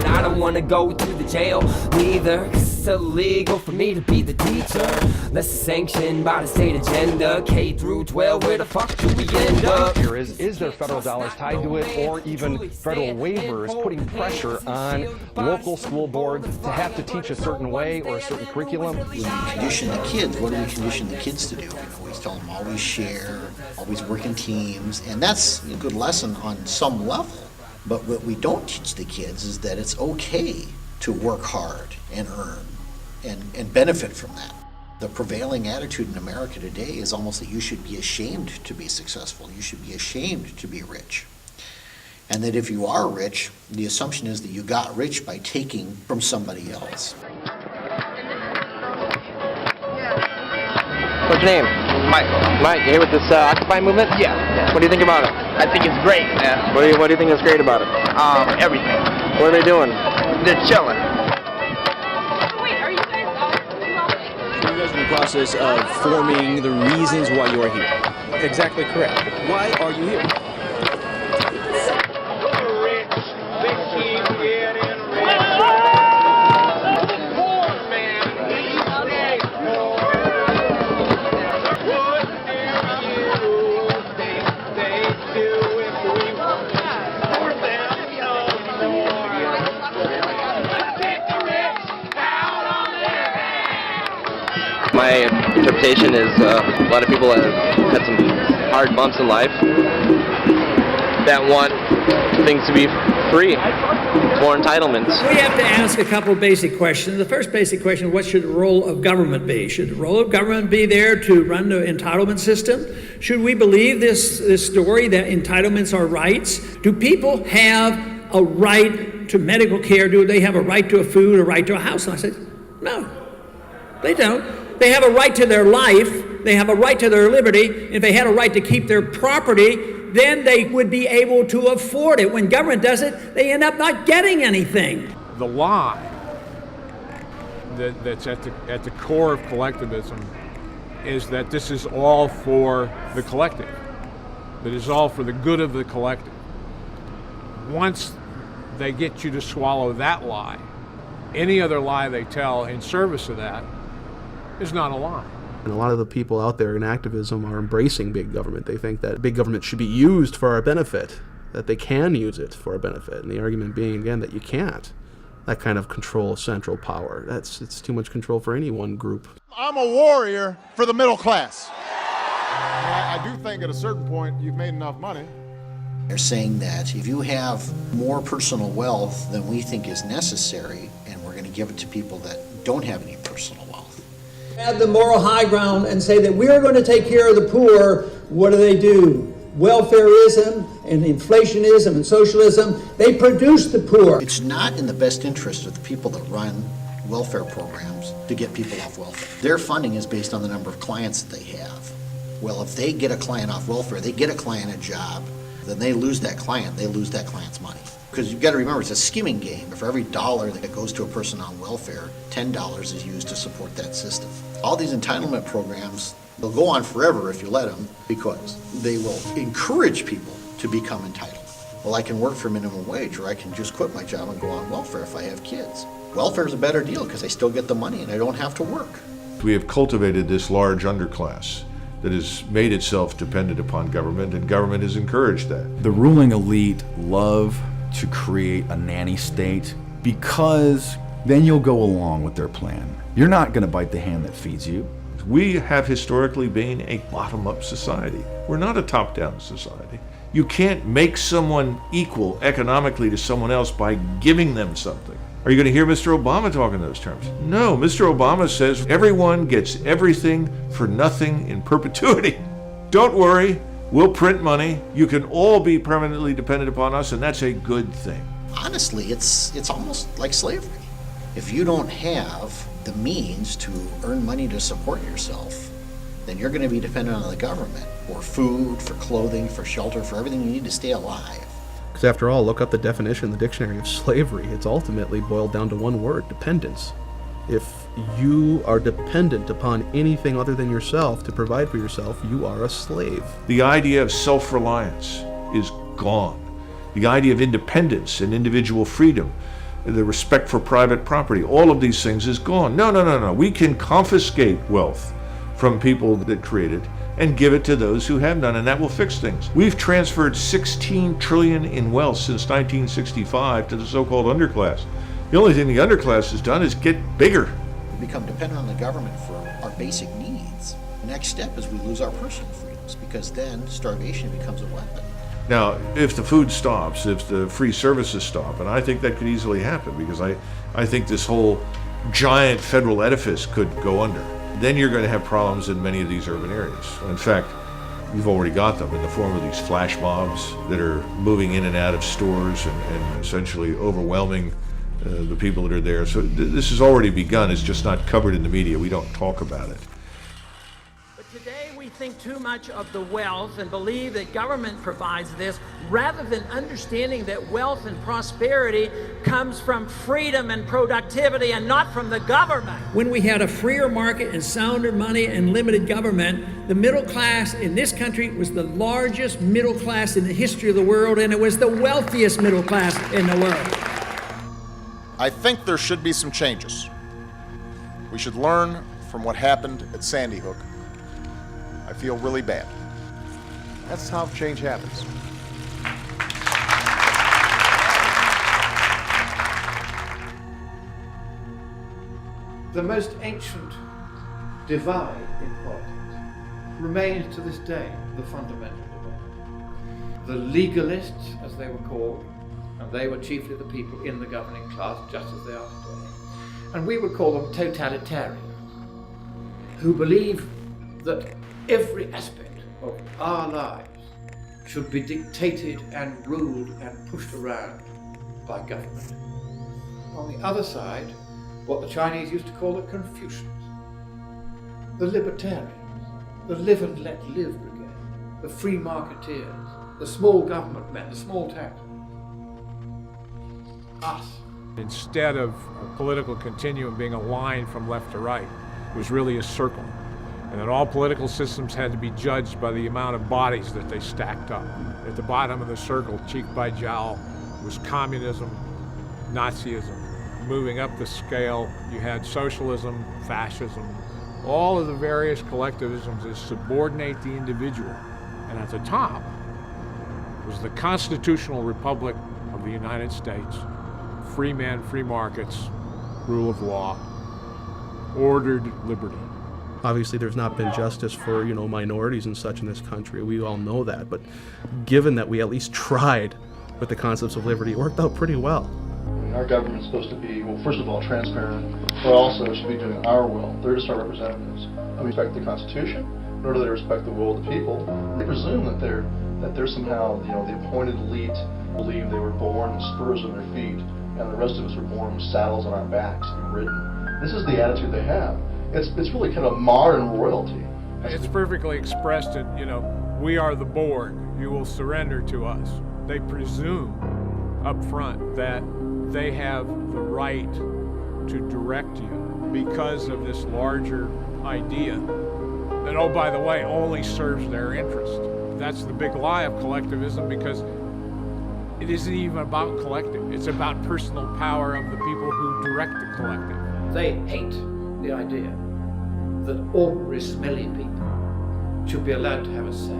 S28: And I don't want to go to the jail neither, 'cause it's illegal for me to be the teacher. Unless it's sanctioned by the state agenda. K through 12, where the fuck do we end up?
S29: Here is there federal dollars tied to it, or even federal waivers putting pressure on local school boards to have to teach a certain way or a certain curriculum?
S30: When we condition the kids, what do we condition the kids to do? We always tell them always share, always work in teams, and that's a good lesson on some level. But what we don't teach the kids is that it's okay to work hard and earn and benefit from that. The prevailing attitude in America today is almost that you should be ashamed to be successful. You should be ashamed to be rich. And that if you are rich, the assumption is that you got rich by taking from somebody else.
S31: What's your name? Mike. Mike, you here with this Occupy movement? Yeah. What do you think about it? I think it's great. Yeah. What do you think is great about it? Everything. What are they doing? They're chilling.
S32: You guys are in the process of forming the reasons why you are here.
S31: Exactly correct.
S32: Why are you here?
S31: My interpretation is a lot of people have had some hard bumps in life that want things to be free, more entitlements.
S21: We have to ask a couple of basic questions. The first basic question, what should the role of government be? Should the role of government be there to run the entitlement system? Should we believe this story that entitlements are rights? Do people have a right to medical care? Do they have a right to a food, a right to a house? And I said, no, they don't. They have a right to their life, they have a right to their liberty. If they had a right to keep their property, then they would be able to afford it. When government does it, they end up not getting anything.
S33: The lie that's at the core of collectivism is that this is all for the collective, that is all for the good of the collective. Once they get you to swallow that lie, any other lie they tell in service of that is not a lie.
S14: And a lot of the people out there in activism are embracing big government. They think that big government should be used for our benefit, that they can use it for our benefit. And the argument being, again, that you can't. That kind of control central power. It's too much control for any one group.
S34: I'm a warrior for the middle class. I do think at a certain point you've made enough money.
S30: They're saying that if you have more personal wealth than we think is necessary, and we're going to give it to people that don't have any personal wealth.
S21: Have the moral high ground and say that we are going to take care of the poor. What do?
S26: welfareism and inflationism and socialism, they produce the poor.
S30: It's not in the best interest of the people that run welfare programs to get people off welfare. Their funding is based on the number of clients that they have. Well, if they get a client off welfare, they get a client a job, then they lose that client, they lose that client's money. Because you've got to remember, it's a skimming game. For every dollar that goes to a person on welfare, $10 is used to support that system. All these entitlement programs, they'll go on forever if you let them, because they will encourage people to become entitled. Well, I can work for minimum wage, or I can just quit my job and go on welfare if I have kids. Welfare is a better deal because I still get the money and I don't have to work.
S15: We have cultivated this large underclass that has made itself dependent upon government, and government has encouraged that.
S6: The ruling elite love to create a nanny state because then you'll go along with their plan. You're not going to bite the hand that feeds you.
S15: We have historically been a bottom-up society. We're not a top-down society. You can't make someone equal economically to someone else by giving them something. Are you going to hear Mr. Obama talk in those terms? No, Mr. Obama says everyone gets everything for nothing in perpetuity. Don't worry, we'll print money. You can all be permanently dependent upon us, and that's a good thing.
S30: Honestly, it's almost like slavery. If you don't have the means to earn money to support yourself, then you're going to be dependent on the government for food, for clothing, for shelter, for everything you need to stay alive.
S14: Because after all, look up the definition in the dictionary of slavery. It's ultimately boiled down to one word: dependence. If you are dependent upon anything other than yourself to provide for yourself, you are a slave.
S15: The idea of self-reliance is gone. The idea of independence and individual freedom, the respect for private property, all of these things is gone. No. We can confiscate wealth from people that create it and give it to those who have none, and that will fix things. We've transferred $16 trillion in wealth since 1965 to the so-called underclass. The only thing the underclass has done is get bigger.
S30: We become dependent on the government for our basic needs. The next step is we lose our personal freedoms, because then starvation becomes a weapon.
S15: Now, if the food stops, if the free services stop, and I think that could easily happen, because I think this whole giant federal edifice could go under, then you're going to have problems in many of these urban areas. In fact, you've already got them in the form of these flash mobs that are moving in and out of stores and essentially overwhelming the people that are there. So this has already begun. It's just not covered in the media. We don't talk about it.
S21: But today we think too much of the wealth and believe that government provides this, rather than understanding that wealth and prosperity comes from freedom and productivity and not from the government. When we had a freer market and sounder money and limited government, the middle class in this country was the largest middle class in the history of the world, and it was the wealthiest middle class in the world.
S34: I think there should be some changes. We should learn from what happened at Sandy Hook. I feel really bad. That's how change happens.
S2: The most ancient divide in politics remains to this day the fundamental divide. The legalists, as they were called, and they were chiefly the people in the governing class, just as they are today, and we would call them totalitarians, who believe that every aspect of our lives should be dictated and ruled and pushed around by government. On the other side, what the Chinese used to call the Confucians, the libertarians, the live and let live brigade, the free marketeers, the small government men, the small taxmen. Us.
S33: Instead of a political continuum being a line from left to right, it was really a circle. And that all political systems had to be judged by the amount of bodies that they stacked up. At the bottom of the circle, cheek by jowl, was communism, Nazism. Moving up the scale, you had socialism, fascism, all of the various collectivisms that subordinate the individual. And at the top was the constitutional republic of the United States. Free men, free markets, rule of law, ordered liberty.
S14: Obviously, there's not been justice for, minorities and such in this country. We all know that. But given that we at least tried with the concepts of liberty, it worked out pretty well.
S3: Our government's supposed to be, well, first of all, transparent, but also should be doing our will. They're just our representatives. And we respect the Constitution, nor do they respect the will of the people. They presume that they're that they're somehow, the appointed elite, believe they were born with spurs on their feet, and the rest of us were born with saddles on our backs to be ridden. This is the attitude they have. It's really kind of modern royalty.
S33: It's perfectly expressed in, we are the Borg, you will surrender to us. They presume up front that they have the right to direct you because of this larger idea that, oh, by the way, only serves their interest. That's the big lie of collectivism, because it isn't even about collective. It's about personal power of the people who direct the collective.
S2: They hate the idea that ordinary smelly people should be allowed to have a say,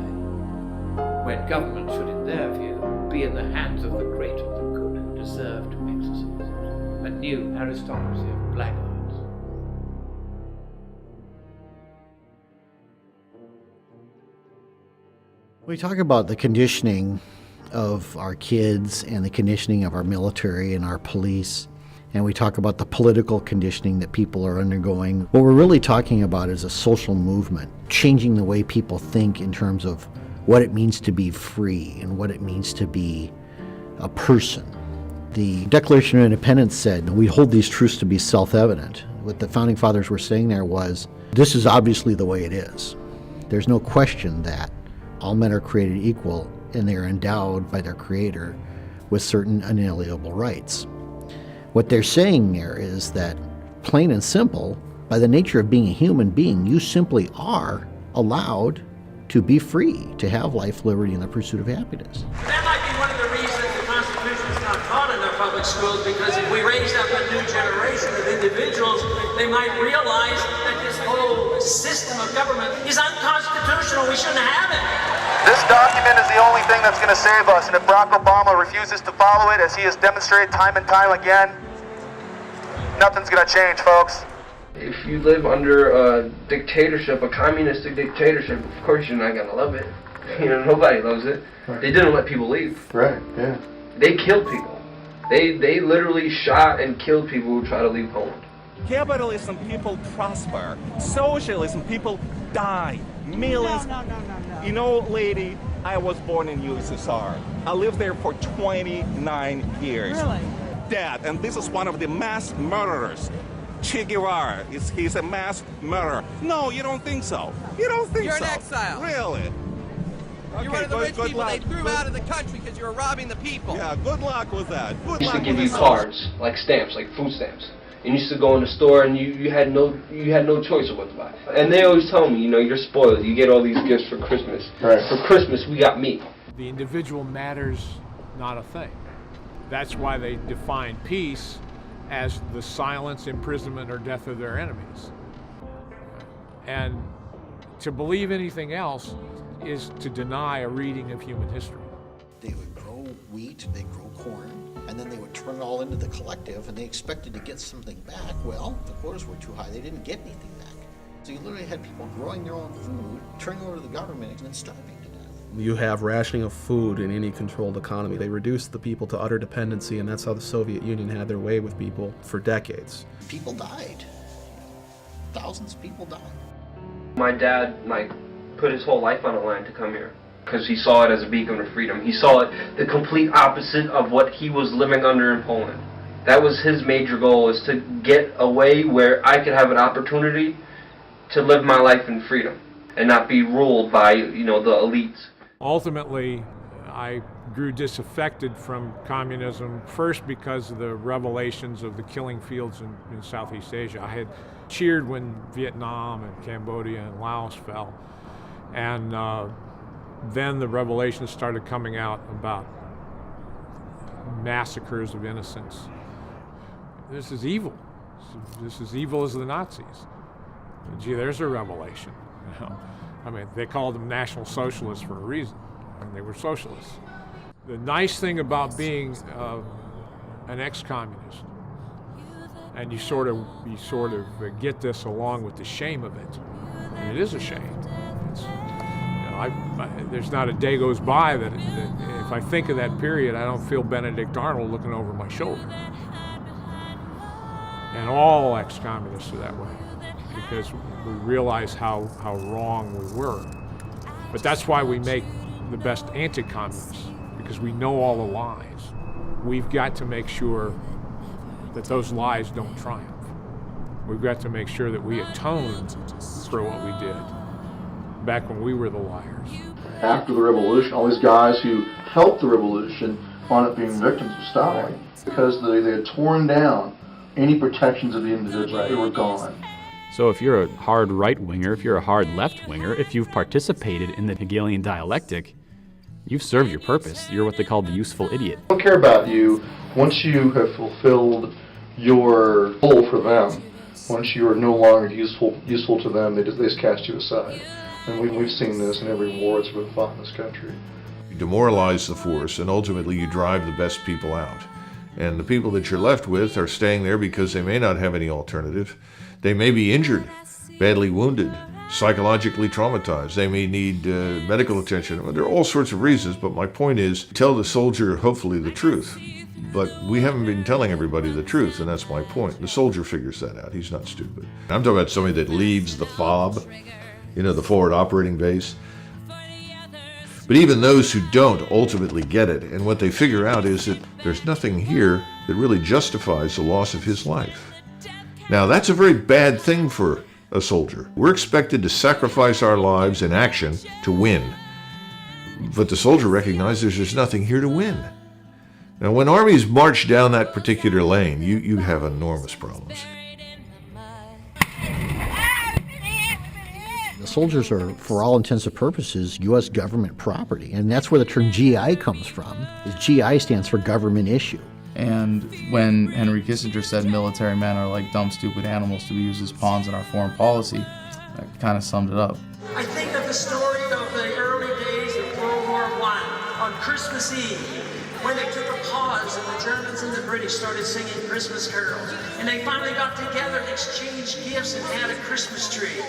S2: when government should, in their view, be in the hands of the great and the good who deserve to exercise it. A new aristocracy of blackguards.
S30: We talk about the conditioning of our kids and the conditioning of our military and our police, and we talk about the political conditioning that people are undergoing. What we're really talking about is a social movement, changing the way people think in terms of what it means to be free and what it means to be a person. The Declaration of Independence said we hold these truths to be self-evident. What the Founding Fathers were saying there was, this is obviously the way it is. There's no question that all men are created equal and they are endowed by their Creator with certain unalienable rights. What they're saying there is that, plain and simple, by the nature of being a human being, you simply are allowed to be free, to have life, liberty, and the pursuit of happiness.
S1: That might be one of the reasons the Constitution is not taught in our public schools, because if we raised up a new generation of individuals, they might realize that this whole system of government is unconstitutional. We shouldn't have it.
S4: This document is the only thing that's going to save us, and if Barack Obama refuses to follow it, as he has demonstrated time and time again, nothing's going to change, folks.
S31: If you live under a dictatorship, a communistic dictatorship, of course you're not going to love it. Nobody loves it. Right. They didn't let people leave.
S3: Right, yeah.
S31: They killed people. They literally shot and killed people who try to leave Poland.
S5: Capitalism, people prosper. Socialism, people die. Millions. No. Lady, I was born in USSR. I lived there for 29 years.
S1: Really?
S5: Dead. And this is one of the mass murderers. Che Guevara, he's a mass murderer. No, you don't think so. You don't think so.
S1: You're an exile.
S5: Really?
S1: You're one of the rich people they threw out of the country because you were robbing the people.
S5: Yeah, good luck with that. Good
S31: They used
S5: luck
S31: to give
S5: with
S31: you
S5: this.
S31: cards, like stamps, like food stamps. And you used to go in the store and you had no choice of what to buy. And they always tell me, you're spoiled. You get all these gifts for Christmas.
S3: Right.
S31: For Christmas, we got meat.
S33: The individual matters not a thing. That's why they define peace as the silence, imprisonment, or death of their enemies. And to believe anything else is to deny a reading of human history.
S30: They would grow wheat, they'd grow corn, and then they would turn it all into the collective, and they expected to get something back. Well, the quotas were too high, they didn't get anything back. So you literally had people growing their own food, turning over to the government, and then starving to death.
S14: You have rationing of food in any controlled economy. They reduced the people to utter dependency, and that's how the Soviet Union had their way with people for decades.
S30: People died. Thousands of people died.
S31: My dad, put his whole life on the line to come here because he saw it as a beacon of freedom. He saw it the complete opposite of what he was living under in Poland. That was his major goal, is to get away where I could have an opportunity to live my life in freedom and not be ruled by, the elites.
S33: Ultimately, I grew disaffected from communism, first because of the revelations of the killing fields in Southeast Asia. I had cheered when Vietnam and Cambodia and Laos fell. And then the revelations started coming out about massacres of innocents. This is evil. This is evil as the Nazis. Gee, there's a revelation. They called them National Socialists for a reason, and they were socialists. The nice thing about being an ex-communist, and you sort of get this along with the shame of it, and it is a shame. There's not a day goes by that if I think of that period, I don't feel Benedict Arnold looking over my shoulder. And all ex-communists are that way, because we realize how wrong we were. But that's why we make the best anti-communists because we know all the lies. We've got to make sure that those lies don't triumph. We've got to make sure that we atone for what we did back when we were the liars.
S3: After the revolution, all these guys who helped the revolution wound up being victims of Stalin because they had torn down any protections of the individual. They were gone.
S7: So if you're a hard right-winger, if you're a hard left-winger, if you've participated in the Hegelian dialectic, you've served your purpose. You're what they call the useful idiot.
S3: They don't care about you once you have fulfilled your role for them. Once you are no longer useful to them, they just cast you aside. And we've seen this in every war that's been fought in this country.
S15: You demoralize the force, and ultimately you drive the best people out. And the people that you're left with are staying there because they may not have any alternative. They may be injured, badly wounded, psychologically traumatized. They may need medical attention. There are all sorts of reasons, but my point is, tell the soldier, hopefully, the truth. But we haven't been telling everybody the truth, and that's my point. The soldier figures that out. He's not stupid. I'm talking about somebody that leaves the FOB, the forward operating base. But even those who don't ultimately get it, and what they figure out is that there's nothing here that really justifies the loss of his life. Now, that's a very bad thing for a soldier. We're expected to sacrifice our lives in action to win. But the soldier recognizes there's nothing here to win. Now, when armies march down that particular lane, you have enormous problems.
S30: The soldiers are, for all intents and purposes, U.S. government property, and that's where the term GI comes from. GI stands for government issue.
S8: And when Henry Kissinger said military men are like dumb, stupid animals to be used as pawns in our foreign policy, that kind of summed it up.
S1: I think of the story of the early days of World War I on Christmas Eve, when they took a pause and the Germans and the British started singing Christmas carols. And they finally got together and exchanged gifts and had a Christmas tree.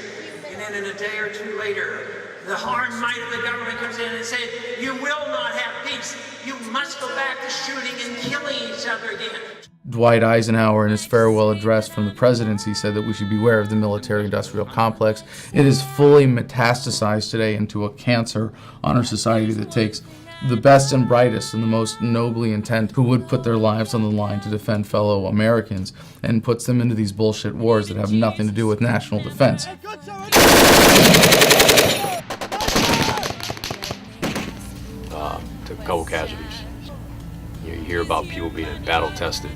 S1: And then in a day or two later, the armed might of the government comes in and says, you will not have peace. You must go back to shooting and killing each other again.
S8: Dwight Eisenhower, in his farewell address from the presidency, said that we should beware of the military-industrial complex. It is fully metastasized today into a cancer on our society that takes the best and brightest and the most nobly intent who would put their lives on the line to defend fellow Americans and puts them into these bullshit wars that have nothing to do with national defense.
S9: Took a couple casualties. You hear about people being battle tested.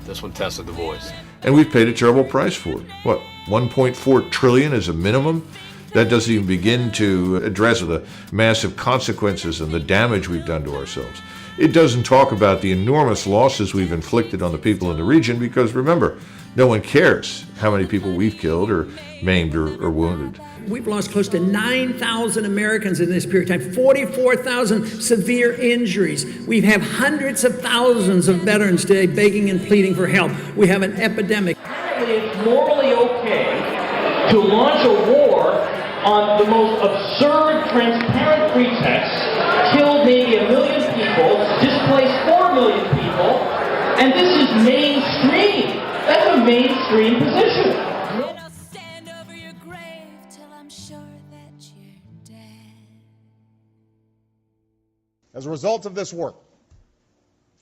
S9: This one tested the voice.
S15: And we've paid a terrible price for it. What, 1.4 trillion is a minimum? That doesn't even begin to address the massive consequences and the damage we've done to ourselves. It doesn't talk about the enormous losses we've inflicted on the people in the region because, remember, no one cares how many people we've killed or maimed or wounded.
S21: We've lost close to 9,000 Americans in this period of time, 44,000 severe injuries. We have hundreds of thousands of veterans today begging and pleading for help. We have an epidemic.
S10: It's morally okay to launch a war on the most absurd, transparent pretext, kill maybe 1 million people, displace 4 million people, and this is mainstream. That's a mainstream position.
S34: As a result of this work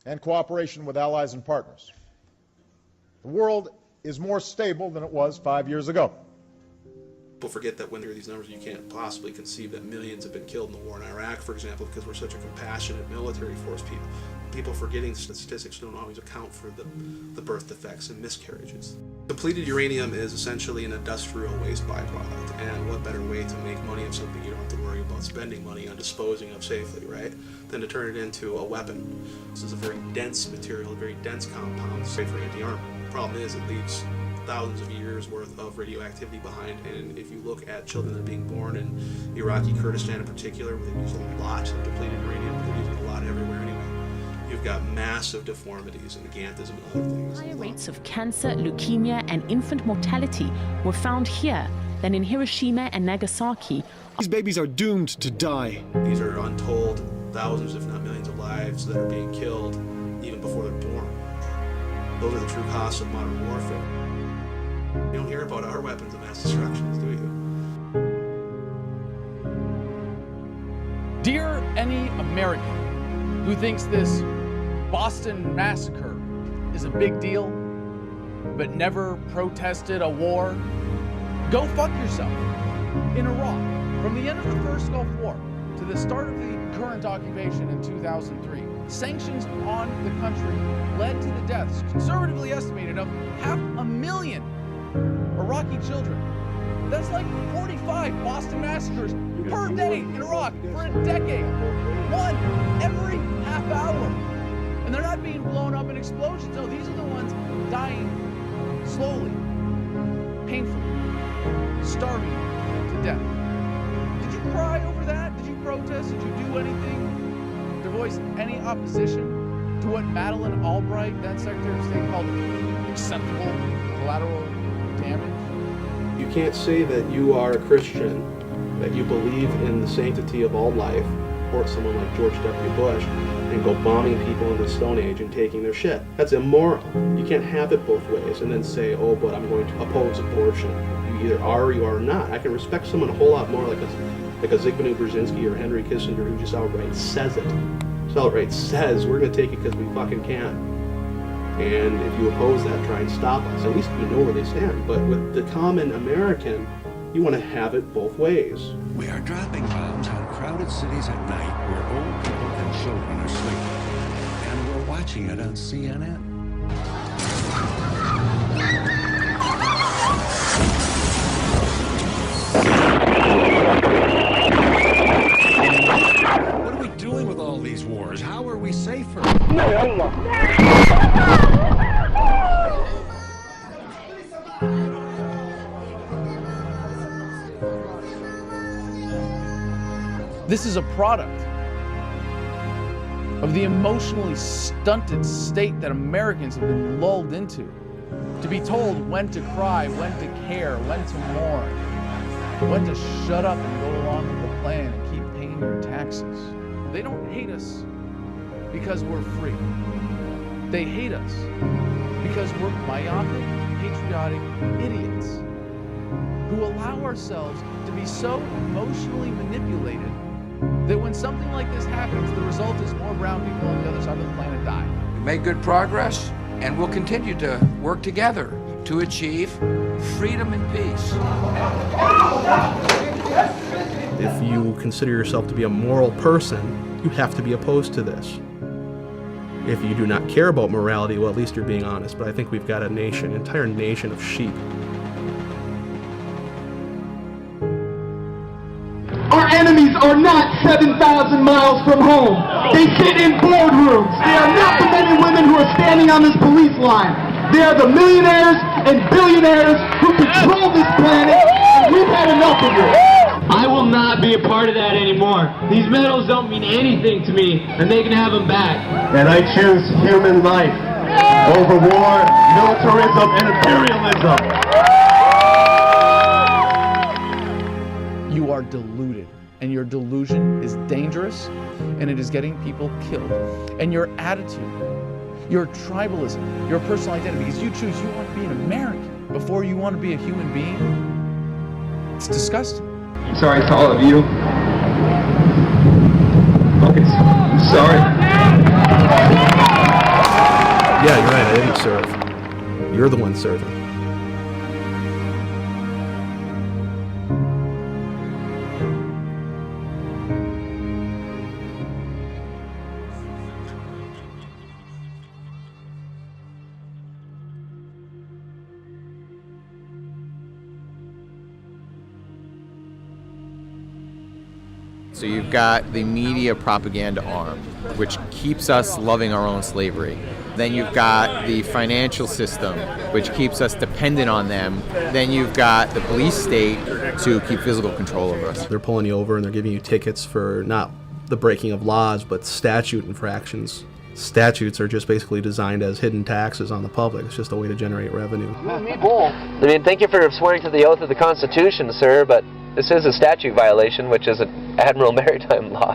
S34: and cooperation with allies and partners, the world is more stable than it was 5 years ago.
S14: People forget that when there are these numbers, you can't possibly conceive that millions have been killed in the war in Iraq, for example, because we're such a compassionate military force. People forgetting statistics don't always account for the birth defects and miscarriages. Depleted uranium is essentially an industrial waste byproduct, and what better way to make money of something you don't have to worry about spending money on disposing of safely, right, than to turn it into a weapon. This is a very dense material, a very dense compound, safe for anti-armor. The problem is it leaves thousands of years worth of radioactivity behind, and if you look at children that are being born in Iraqi Kurdistan in particular, where they use a lot of depleted uranium, they're using a lot everywhere anyway, you've got massive deformities and gigantism and other things.
S11: Higher rates of cancer, leukemia, and infant mortality were found here than in Hiroshima and Nagasaki.
S12: These babies are doomed to die.
S14: These are untold thousands, if not millions of lives that are being killed even before they're born. Those are the true costs of modern warfare. You don't hear about our weapons of mass destruction, do you?
S8: any American who thinks this Boston massacre is a big deal, but never protested a war, go fuck yourself. In Iraq, from the end of the first Gulf War to the start of the current occupation in 2003, sanctions on the country led to the deaths, conservatively estimated, of 500,000 Iraqi children. That's like 45 Boston massacres per day in Iraq for a decade. One every half hour. And they're not being blown up in explosions. No, these are the ones dying slowly, painfully, starving to death. Did you cry over that? Did you protest? Did you do anything to voice any opposition to what Madeleine Albright, then Secretary of State, called acceptable collateral damage?
S14: You can't say that you are a Christian, that you believe in the sanctity of all life, support someone like George W. Bush, and go bombing people in the Stone Age and taking their shit. That's immoral. You can't have it both ways and then say, oh, but I'm going to oppose abortion. You either are or you are not. I can respect someone a whole lot more like a Zygmunt Brzezinski or Henry Kissinger who just outright says it. Just outright says, we're going to take it because we fucking can. And if you oppose that, try and stop us. At least you know where they stand. But with the common American, you want to have it both ways.
S13: We are dropping bombs on crowded cities at night where old people and children are sleeping. And we're watching it on CNN. What are we doing with all these wars? How are we safer?
S8: This is a product of the emotionally stunted state that Americans have been lulled into. To be told when to cry, when to care, when to mourn, when to shut up and go along with the plan and keep paying your taxes. They don't hate us because we're free. They hate us because we're myopic, patriotic idiots who allow ourselves to be so emotionally manipulated that when something like this happens, the result is more brown people on the other side of the planet die.
S16: We made good progress, and we'll continue to work together to achieve freedom and peace.
S14: If you consider yourself to be a moral person, you have to be opposed to this. If you do not care about morality, well, at least you're being honest. But I think we've got a nation, an entire nation of sheep.
S17: Our enemies are not 7,000 miles from home. They sit in boardrooms. They are not the men and women who are standing on this police line. They are the millionaires and billionaires who control this planet, and we've had enough of it.
S10: I will not be a part of that anymore. These medals don't mean anything to me, and they can have them back.
S17: And I choose human life over war, militarism, and imperialism.
S8: You are deluded, and your delusion is dangerous, and it is getting people killed. And your attitude, your tribalism, your personal identity, because you choose you want to be an American before you want to be a human being, it's disgusting.
S17: I'm sorry to all of you. I'm sorry.
S14: Yeah, you're right, I didn't serve. You're the one serving.
S18: So you've got the media propaganda arm, which keeps us loving our own slavery. Then you've got the financial system, which keeps us dependent on them. Then you've got the police state to keep physical control over us.
S14: They're pulling you over and they're giving you tickets for not the breaking of laws, but statute infractions. Statutes are just basically designed as hidden taxes on the public. It's just a way to generate revenue.
S19: I mean, thank you for swearing to the oath of the Constitution, sir, but this is a statute violation, which is an admiral maritime law,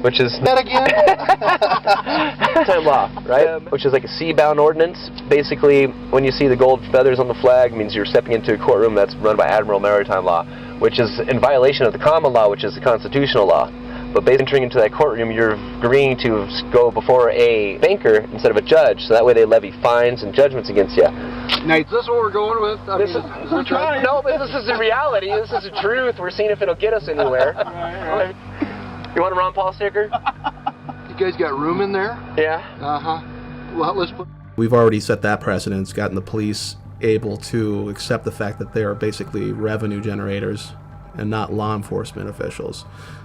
S19: which is
S17: that again?
S19: maritime law, right? Which is like a sea-bound ordinance. Basically, when you see the gold feathers on the flag, it means you're stepping into a courtroom that's run by admiral maritime law, which is in violation of the common law, which is the constitutional law. But basically entering into that courtroom, you're agreeing to go before a banker instead of a judge, so that way they levy fines and judgments against you.
S2: Now, is this what we're going with?
S19: No, but this is the reality. This is the truth. We're seeing if it'll get us anywhere.
S2: Right.
S19: You want a Ron Paul sticker?
S2: You guys got room in there?
S19: Yeah.
S2: Well, let's put...
S14: We've already set that precedence, gotten the police able to accept the fact that they are basically revenue generators and not law enforcement officials.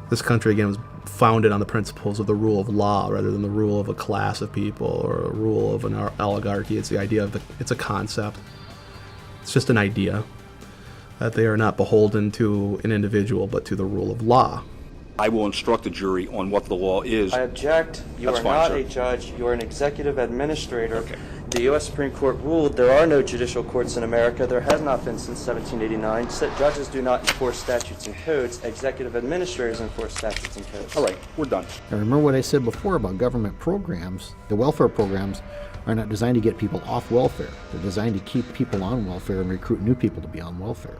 S14: This country, again, was founded on the principles of the rule of law rather than the rule of a class of people or a rule of an oligarchy. It's the idea of it's a concept. It's just an idea that they are not beholden to an individual but to the rule of law.
S4: I will instruct the jury on what the law is.
S5: I object. You
S4: That's
S5: are
S4: fine,
S5: not
S4: sir.
S5: a judge. You are an executive administrator.
S4: Okay.
S5: The U.S. Supreme Court ruled there are no judicial courts in America. There has not been since 1789. Judges do not enforce statutes and codes. Executive administrators enforce statutes and codes.
S4: All right, we're done.
S6: Now remember what I said before about government programs. The welfare programs are not designed to get people off welfare. They're designed to keep people on welfare and recruit new people to be on welfare.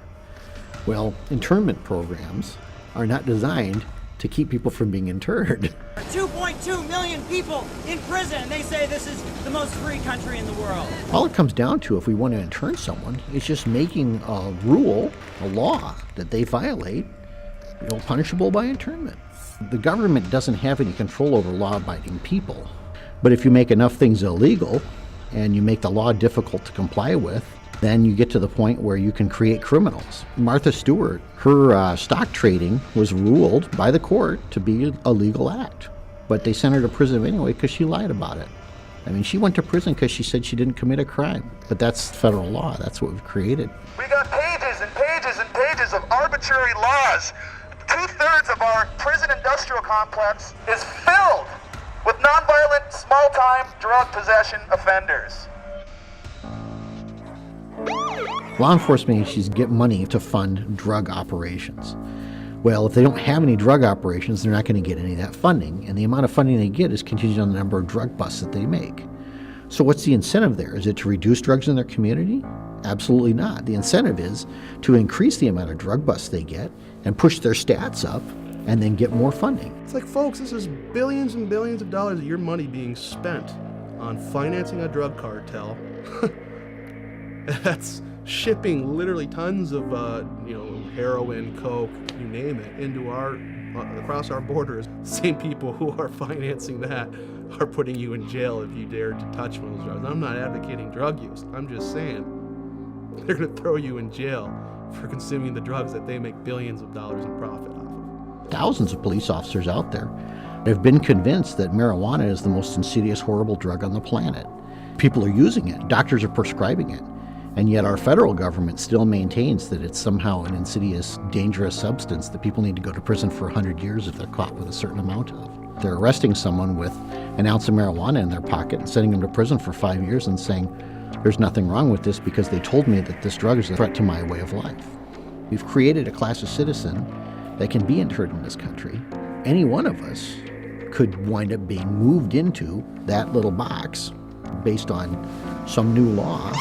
S6: Well, internment programs are not designed to keep people from being interred.
S20: 2.2 million people in prison. They say this is the most free country in the world.
S6: All it comes down to, if we want to intern someone, is just making a rule, a law that they violate, punishable by internment. The government doesn't have any control over law-abiding people. But if you make enough things illegal and you make the law difficult to comply with, then you get to the point where you can create criminals. Martha Stewart, her stock trading was ruled by the court to be a legal act. But they sent her to prison anyway because she lied about it. I mean, she went to prison because she said she didn't commit a crime. But that's federal law. That's what we've created.
S22: We got pages and pages and pages of arbitrary laws. 2/3 of our prison industrial complex is filled with nonviolent, small-time drug possession offenders.
S6: Law enforcement agencies get money to fund drug operations. Well, if they don't have any drug operations, they're not going to get any of that funding, and the amount of funding they get is contingent on the number of drug busts that they make. So what's the incentive there? Is it to reduce drugs in their community? Absolutely not. The incentive is to increase the amount of drug busts they get and push their stats up and then get more funding.
S14: It's like, folks, this is billions and billions of dollars of your money being spent on financing a drug cartel. That's shipping literally tons of, heroin, coke, you name it, into across our borders. Same people who are financing that are putting you in jail if you dare to touch one of those drugs. I'm not advocating drug use. I'm just saying they're going to throw you in jail for consuming the drugs that they make billions of dollars in profit off of.
S6: Thousands of police officers out there have been convinced that marijuana is the most insidious, horrible drug on the planet. People are using it. Doctors are prescribing it. And yet our federal government still maintains that it's somehow an insidious, dangerous substance that people need to go to prison for 100 years if they're caught with a certain amount of. They're arresting someone with an ounce of marijuana in their pocket and sending them to prison for 5 years and saying, there's nothing wrong with this because they told me that this drug is a threat to my way of life. We've created a class of citizen that can be interred in this country. Any one of us could wind up being moved into that little box based on some new law.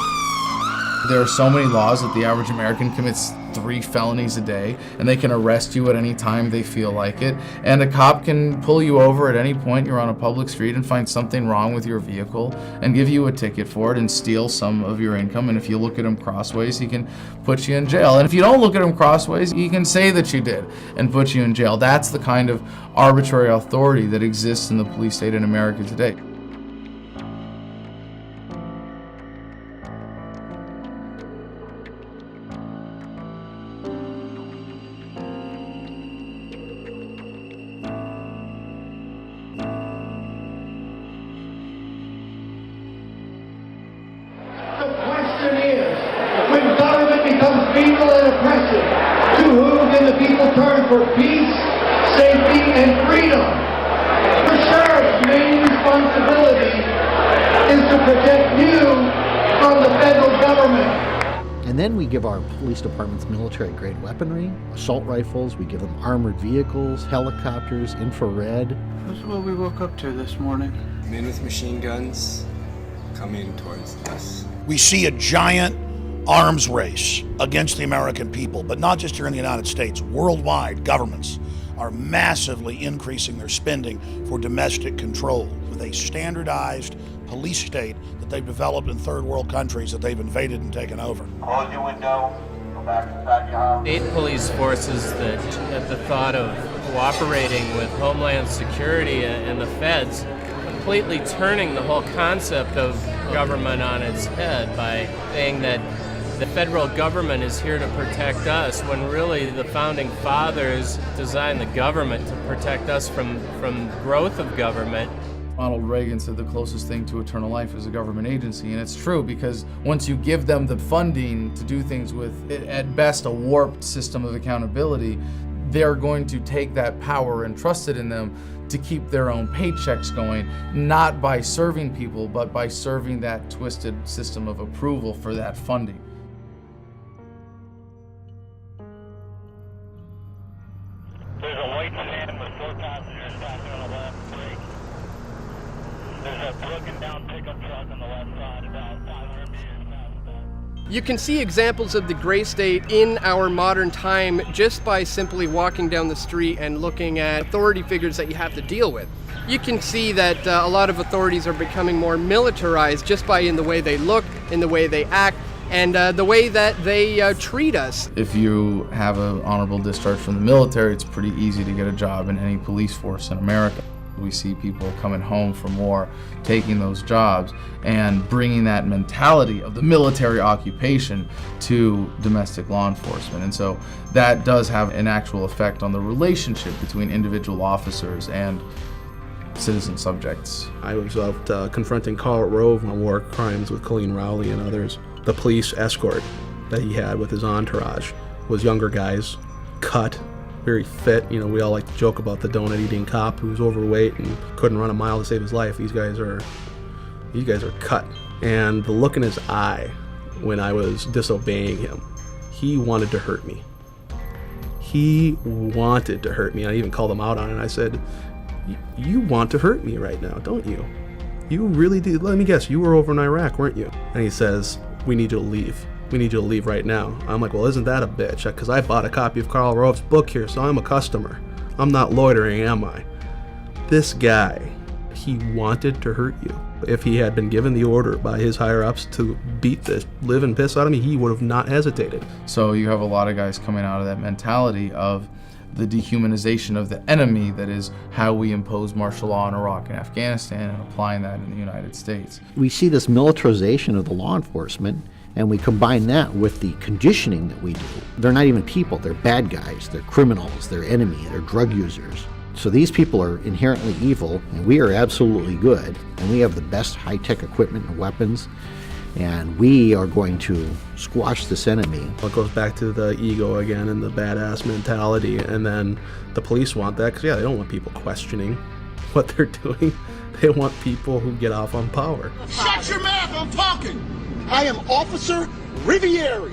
S8: There are so many laws that the average American commits 3 felonies a day, and they can arrest you at any time they feel like it. And a cop can pull you over at any point you're on a public street and find something wrong with your vehicle and give you a ticket for it and steal some of your income. And if you look at him crossways, he can put you in jail. And if you don't look at him crossways, he can say that you did and put you in jail. That's the kind of arbitrary authority that exists in the police state in America today.
S17: People and oppressive, to whom can the people turn for peace, safety, and freedom? The sheriff's main responsibility is to protect you from the federal government.
S6: And then we give our police departments military-grade weaponry, assault rifles, we give them armored vehicles, helicopters, infrared.
S23: This is what we woke up to this morning.
S24: Men with machine guns coming towards us.
S25: We see a giant arms race against the American people, but not just here in the United States. Worldwide, governments are massively increasing their spending for domestic control with a standardized police state that they've developed in third world countries that they've invaded and taken over.
S22: Close your window, go back inside your house.
S1: State police forces that at the thought of cooperating with Homeland Security and the feds, completely turning the whole concept of government on its head by saying that the federal government is here to protect us, when really the founding fathers designed the government to protect us from growth of government.
S8: Ronald Reagan said the closest thing to eternal life is a government agency, and it's true, because once you give them the funding to do things with, at best, a warped system of accountability, they're going to take that power entrusted in them to keep their own paychecks going, not by serving people, but by serving that twisted system of approval for that funding.
S22: There's a white sedan with 4 passengers passing on the left brake. There's a broken down pickup truck on the left side about 500 meters past that.
S3: You can see examples of the gray state in our modern time just by simply walking down the street and looking at authority figures that you have to deal with. You can see that a lot of authorities are becoming more militarized just by in the way they look, in the way they act, and the way that they treat us.
S8: If you have an honorable discharge from the military, it's pretty easy to get a job in any police force in America. We see people coming home from war, taking those jobs, and bringing that mentality of the military occupation to domestic law enforcement. And so that does have an actual effect on the relationship between individual officers and citizen subjects.
S14: I was out confronting Karl Rove on war crimes with Colleen Rowley and others. The police escort that he had with his entourage was younger guys, cut, very fit. You know, we all like to joke about the donut-eating cop who's overweight and couldn't run a mile to save his life. These guys are cut. And the look in his eye when I was disobeying him, he wanted to hurt me. He wanted to hurt me. I even called him out on it. I said, "You want to hurt me right now, don't you? You really do. Let me guess, you were over in Iraq, weren't you?" And he says, "We need you to leave. We need you to leave right now." I'm like, "Well, isn't that a bitch? Because I bought a copy of Karl Rove's book here, so I'm a customer. I'm not loitering, am I?" This guy, he wanted to hurt you. If he had been given the order by his higher-ups to beat the living piss out of me, he would have not hesitated.
S8: So you have a lot of guys coming out of that mentality of the dehumanization of the enemy, that is how we impose martial law in Iraq and Afghanistan, and applying that in the United States.
S6: We see this militarization of the law enforcement, and we combine that with the conditioning that we do. They're not even people, they're bad guys, they're criminals, they're enemy, they're drug users. So these people are inherently evil, and we are absolutely good, and we have the best high-tech equipment and weapons, and we are going to squash this enemy.
S14: It goes back to the ego again and the badass mentality, and then the police want that because, yeah, they don't want people questioning what they're doing. They want people who get off on power.
S7: Shut your mouth, I'm talking! I am Officer Rivieri.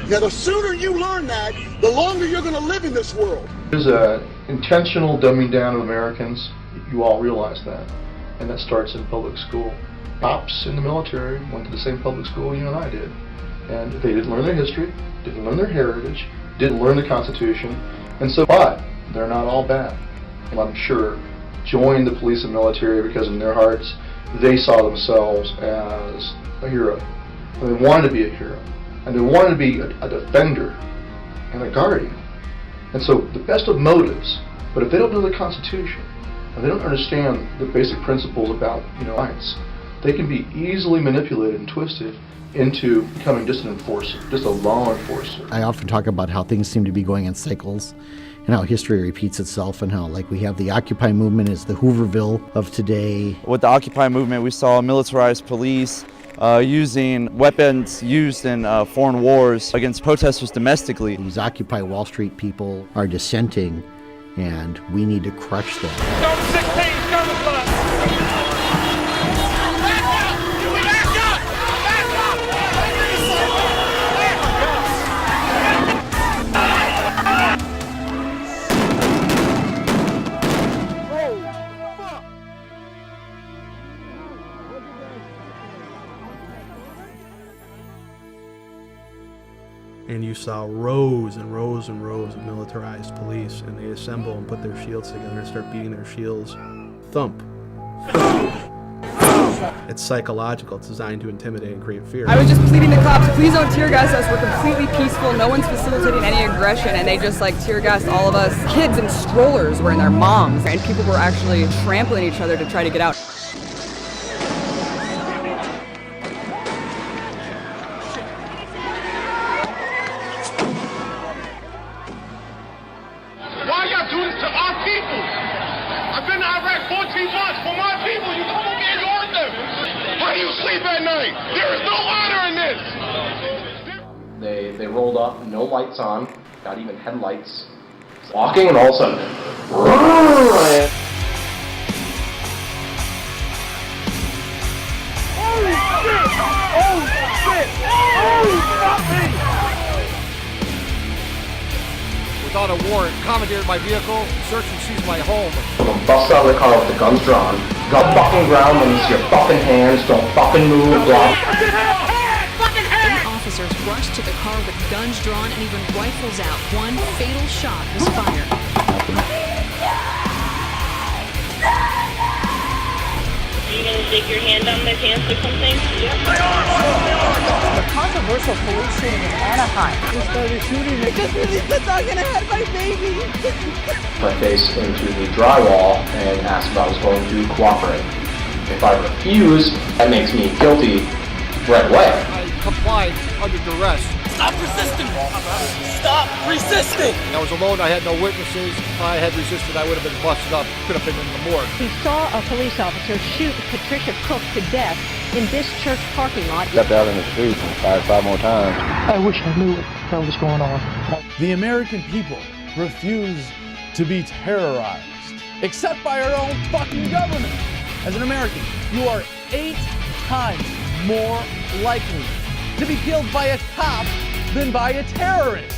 S7: Now, the sooner you learn that, the longer you're going to live in this world.
S9: There's an intentional dumbing down of Americans. You all realize that. And that starts in public school. Cops in the military went to the same public school you and I did. And they didn't learn their history, didn't learn their heritage, didn't learn the Constitution. And so, but they're not all bad. And I'm sure joined the police and military because in their hearts, they saw themselves as a hero. And they wanted to be a hero. And they wanted to be a defender and a guardian. And so the best of motives, but if they don't know the Constitution, and they don't understand the basic principles about, rights, they can be easily manipulated and twisted into becoming just an enforcer, just a law enforcer.
S6: I often talk about how things seem to be going in cycles, and how history repeats itself, and how, like, we have the Occupy movement is the Hooverville of today.
S15: With the Occupy movement, we saw militarized police using weapons used in foreign wars against protesters domestically.
S6: These Occupy Wall Street people are dissenting, and we need to crush them.
S14: And you saw rows and rows and rows of militarized police, and they assemble and put their shields together and start beating their shields. Thump. It's psychological. It's designed to intimidate and create fear.
S11: I was just pleading to cops, please don't tear gas us. We're completely peaceful. No one's facilitating any aggression, and they just like tear gassed all of us. Kids in strollers were in their moms, and people were actually trampling each other to try to get out.
S7: Why y'all doing this to our people? I've been to Iraq 14 months for my people. You come over here and ignored them. How do you sleep at night? There is no honor in this.
S12: They rolled up, no lights on, not even headlights, walking, and all of a sudden,
S13: Without a warrant, commandeered my vehicle, search and seize my home.
S12: bust out of the car with the guns drawn. Go fucking ground when you see your fucking hands. Don't fucking move. Block.
S16: Officers rushed to the car with guns drawn and even rifles out. One fatal shot was fired.
S21: Are you gonna stick your hand on their pants or something? Yep.
S26: The controversial police shooting in Anaheim. They started shooting because the dog gonna have my baby.
S12: My face into the drywall and asked if I was going to cooperate. If I refuse, that makes me guilty right away.
S13: I complied under duress.
S26: Stop resisting! Stop resisting!
S13: I was alone, I had no witnesses. If I had resisted, I would have been busted up, could have been in the morgue.
S26: He saw a police officer shoot Patricia Cook to death in this church parking lot.
S27: Stepped out in the street and fired 5 more times.
S26: I wish I knew what the hell was going on.
S28: The American people refuse to be terrorized, except by our own fucking government. As an American, you are 8 times more likely to be killed by a cop than by a terrorist.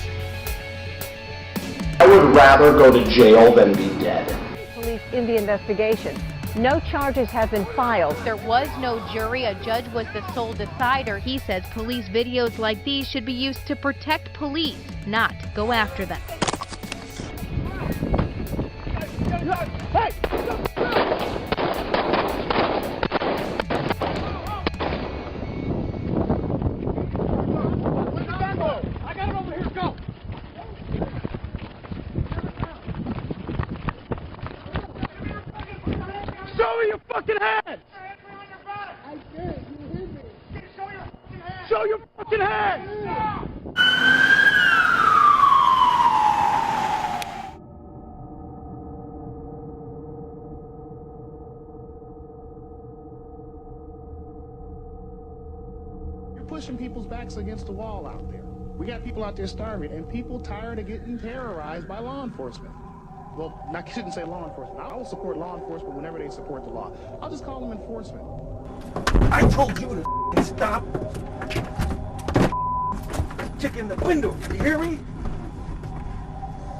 S12: I would rather go to jail than be dead.
S26: Police in the investigation. No charges have been filed.
S29: There was no jury. A judge was the sole decider. He says police videos like these should be used to protect police, not go after them.
S26: Hey! Show me your fucking hands! Show your fucking hands!
S30: You're pushing people's backs against the wall out there. We got people out there starving, and people tired of getting terrorized by law enforcement. Well, I shouldn't say law enforcement. I will support law enforcement whenever they support the law. I'll just call them enforcement.
S26: I told you to stop kicking the window. You hear me?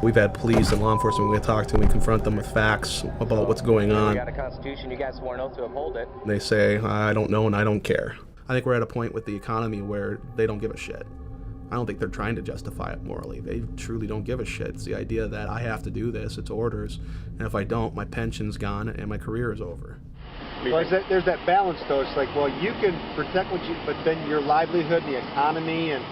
S14: We've had police and law enforcement we talk to and we confront them with facts about what's going on.
S31: You got a constitution, you guys swore an oath to uphold it.
S14: They say, I don't know and I don't care. I think we're at a point with the economy where they don't give a shit. I don't think they're trying to justify it morally. They truly don't give a shit. It's the idea that I have to do this, it's orders, and if I don't, my pension's gone and my career is over.
S32: Well, there's that balance, though. It's like, well, you can protect what you, but then your livelihood, the economy, and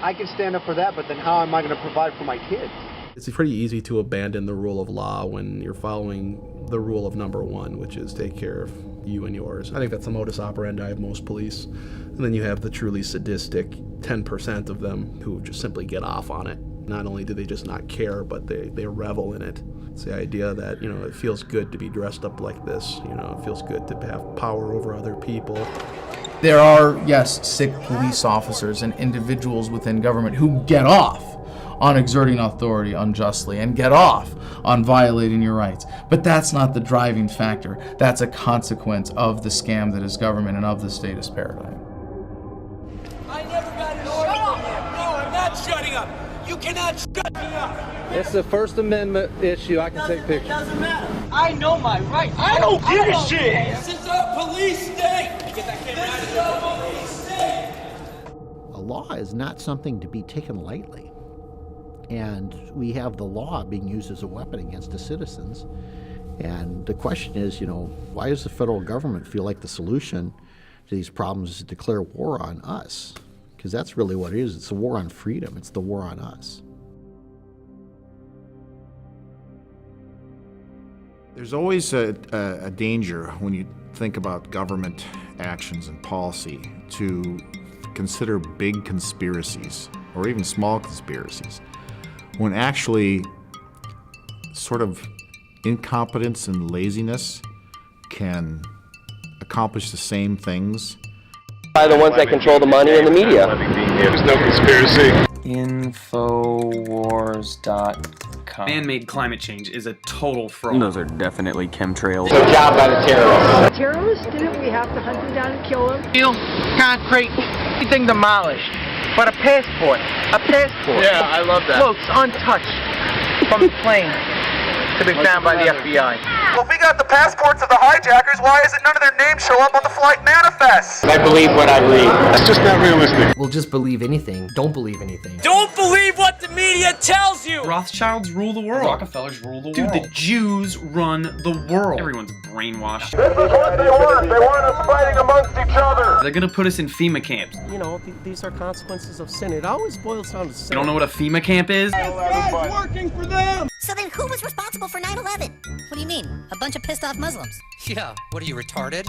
S32: I can stand up for that, but then how am I going to provide for my kids?
S14: It's pretty easy to abandon the rule of law when you're following the rule of number one, which is take care of you and yours. I think that's the modus operandi of most police. And then you have the truly sadistic 10% of them who just simply get off on it. Not only do they just not care, but they revel in it. It's the idea that, you know, it feels good to be dressed up like this. You know, it feels good to have power over other people.
S8: There are, yes, sick police officers and individuals within government who get off on exerting authority unjustly and get off on violating your rights. But that's not the driving factor. That's a consequence of the scam that is government and of the statist paradigm.
S26: I never got an order from you. No, I'm not shutting up. You cannot shut me up.
S32: It's a First Amendment issue. I can take pictures.
S26: It doesn't matter. I know my rights. I don't give a shit. This is a police state. Get that camera out of here. This is a police state.
S6: A law is not something to be taken lightly. And we have the law being used as a weapon against the citizens. And the question is, why does the federal government feel like the solution to these problems is to declare war on us? Because that's really what it is. It's a war on freedom. It's the war on us.
S1: There's always a danger when you think about government actions and policy to consider big conspiracies or even small conspiracies, when actually sort of incompetence and laziness can accomplish the same things.
S2: By the ones that control the money and the media.
S4: There's no conspiracy.
S5: Infowars.com.
S10: Man-made climate change is a total fraud.
S5: Those are definitely chemtrails.
S2: It's a job by the terrorists.
S26: Terrorists did it, we have to hunt them down and kill them.
S32: Steel, concrete, everything demolished. But a passport.
S2: Yeah, I love that.
S32: Floats untouched from the plane to be found by the FBI. Well, if we got the passports of the hijackers, why is it none of their names show up on the flight manifest?
S2: I believe what I read.
S4: That's just not realistic.
S17: Well, just believe anything. Don't believe anything.
S18: Don't believe what the media tells you!
S10: Rothschilds rule the world.
S18: Rockefellers rule the world.
S10: Dude, the Jews run the world. Everyone's brainwashed.
S7: This is what they want. They want us fighting amongst each other.
S10: They're gonna put us in FEMA camps.
S18: These are consequences of sin. It always boils down to sin.
S10: You don't know what a FEMA camp is?
S7: It's working for them.
S19: So then who was responsible for 9/11? What do you mean? A bunch of pissed off Muslims.
S18: Yeah, what are you, retarded?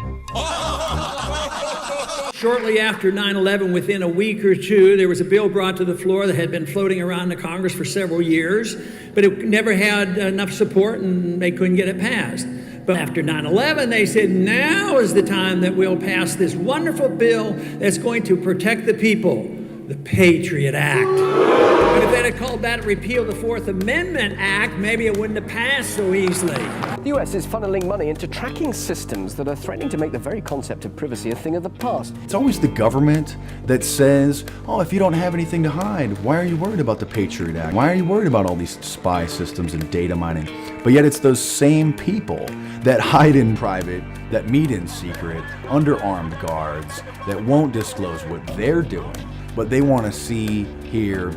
S20: Shortly after 9/11, within a week or two, there was a bill brought to the floor that had been floating around the Congress for several years, but it never had enough support and they couldn't get it passed. But after 9/11, they said, now is the time that we'll pass this wonderful bill that's going to protect the people, the Patriot Act. But if they'd have called that repeal the Fourth Amendment Act, maybe it wouldn't have passed so easily.
S18: The US is funneling money into tracking systems that are threatening to make the very concept of privacy a thing of the past.
S23: It's always the government that says, if you don't have anything to hide, why are you worried about the Patriot Act? Why are you worried about all these spy systems and data mining? But yet it's those same people that hide in private, that meet in secret, under armed guards, that won't disclose what they're doing, but they want to see, hear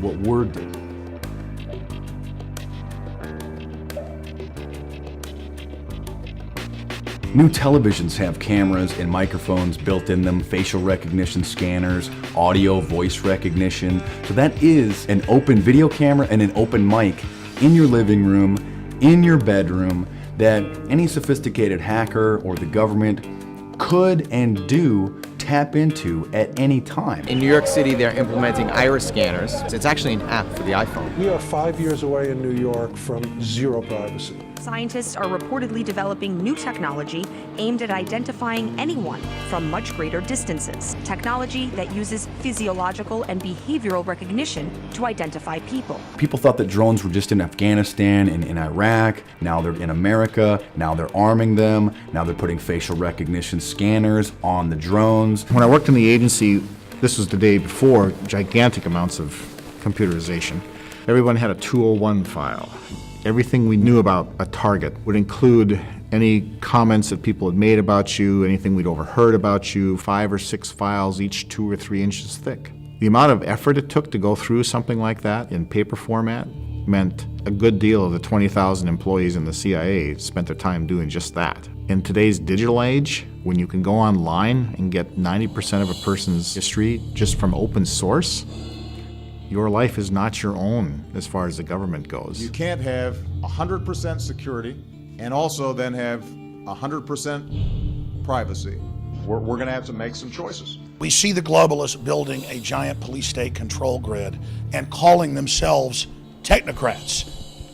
S23: what we're doing. New televisions have cameras and microphones built in them, facial recognition scanners, audio, voice recognition. So that is an open video camera and an open mic in your living room, in your bedroom, that any sophisticated hacker or the government could and do tap into at any time.
S24: In New York City, they're implementing iris scanners. It's actually an app for the iPhone.
S25: We are 5 years away in New York from zero privacy.
S33: Scientists are reportedly developing new technology aimed at identifying anyone from much greater distances. Technology that uses physiological and behavioral recognition to identify people.
S23: People thought that drones were just in Afghanistan and in Iraq. Now they're in America. Now they're arming them. Now they're putting facial recognition scanners on the drones.
S1: When I worked in the agency, this was the day before gigantic amounts of computerization. Everyone had a 201 file. Everything we knew about a target would include any comments that people had made about you, anything we'd overheard about you, 5 or 6 files, each 2 or 3 inches thick. The amount of effort it took to go through something like that in paper format meant a good deal of the 20,000 employees in the CIA spent their time doing just that. In today's digital age, when you can go online and get 90% of a person's history just from open source, your life is not your own as far as the government goes.
S34: You can't have 100% security and also then have 100% privacy. We're going to have to make some choices.
S35: We see the globalists building a giant police state control grid and calling themselves technocrats.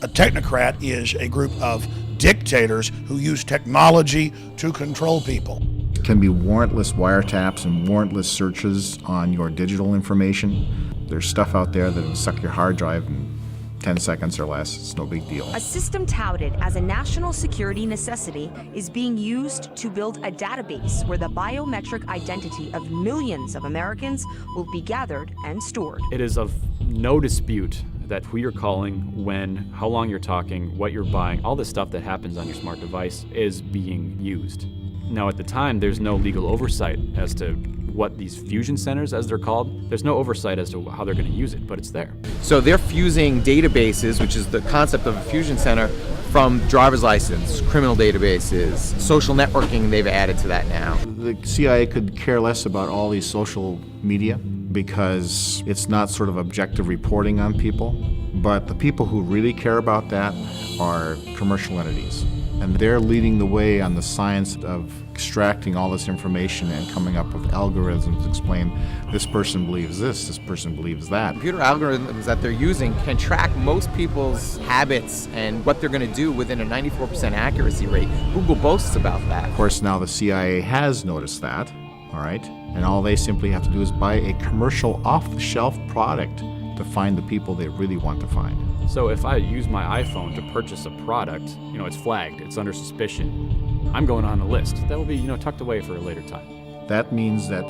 S35: A technocrat is a group of dictators who use technology to control people.
S1: It can be warrantless wiretaps and warrantless searches on your digital information. There's stuff out there that will suck your hard drive in 10 seconds or less. It's no big deal.
S33: A system touted as a national security necessity is being used to build a database where the biometric identity of millions of Americans will be gathered and stored.
S36: It is of no dispute that who you're calling, when, how long you're talking, what you're buying, all this stuff that happens on your smart device is being used. Now, at the time, there's no legal oversight as to what these fusion centers, as they're called, there's no oversight as to how they're going to use it, but it's there.
S24: So they're fusing databases, which is the concept of a fusion center, from driver's license, criminal databases, social networking they've added to that now.
S1: The CIA could care less about all these social media because it's not sort of objective reporting on people. But the people who really care about that are commercial entities. And they're leading the way on the science of extracting all this information and coming up with algorithms to explain this person believes this person believes that.
S24: Computer algorithms that they're using can track most people's habits and what they're going to do within a 94% accuracy rate. Google boasts about that.
S1: Of course, now the CIA has noticed that, all right? And all they simply have to do is buy a commercial off-the-shelf product to find the people they really want to find.
S36: So if I use my iPhone to purchase a product, it's flagged, it's under suspicion, I'm going on a list. That will be, tucked away for a later time.
S1: That means that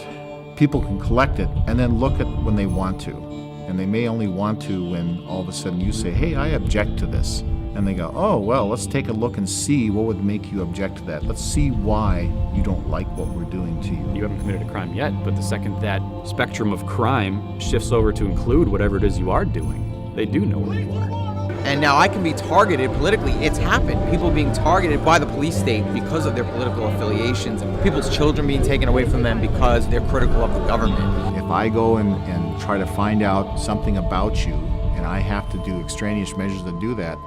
S1: people can collect it and then look at when they want to. And they may only want to when all of a sudden you say, hey, I object to this. And they go, oh, well, let's take a look and see what would make you object to that. Let's see why you don't like what we're doing to you.
S36: You haven't committed a crime yet, but the second that spectrum of crime shifts over to include whatever it is you are doing, they do know where you are.
S24: And now I can be targeted politically. It's happened. People being targeted by the police state because of their political affiliations, and people's children being taken away from them because they're critical of the government.
S1: If I go and try to find out something about you, and I have to do extraneous measures to do that,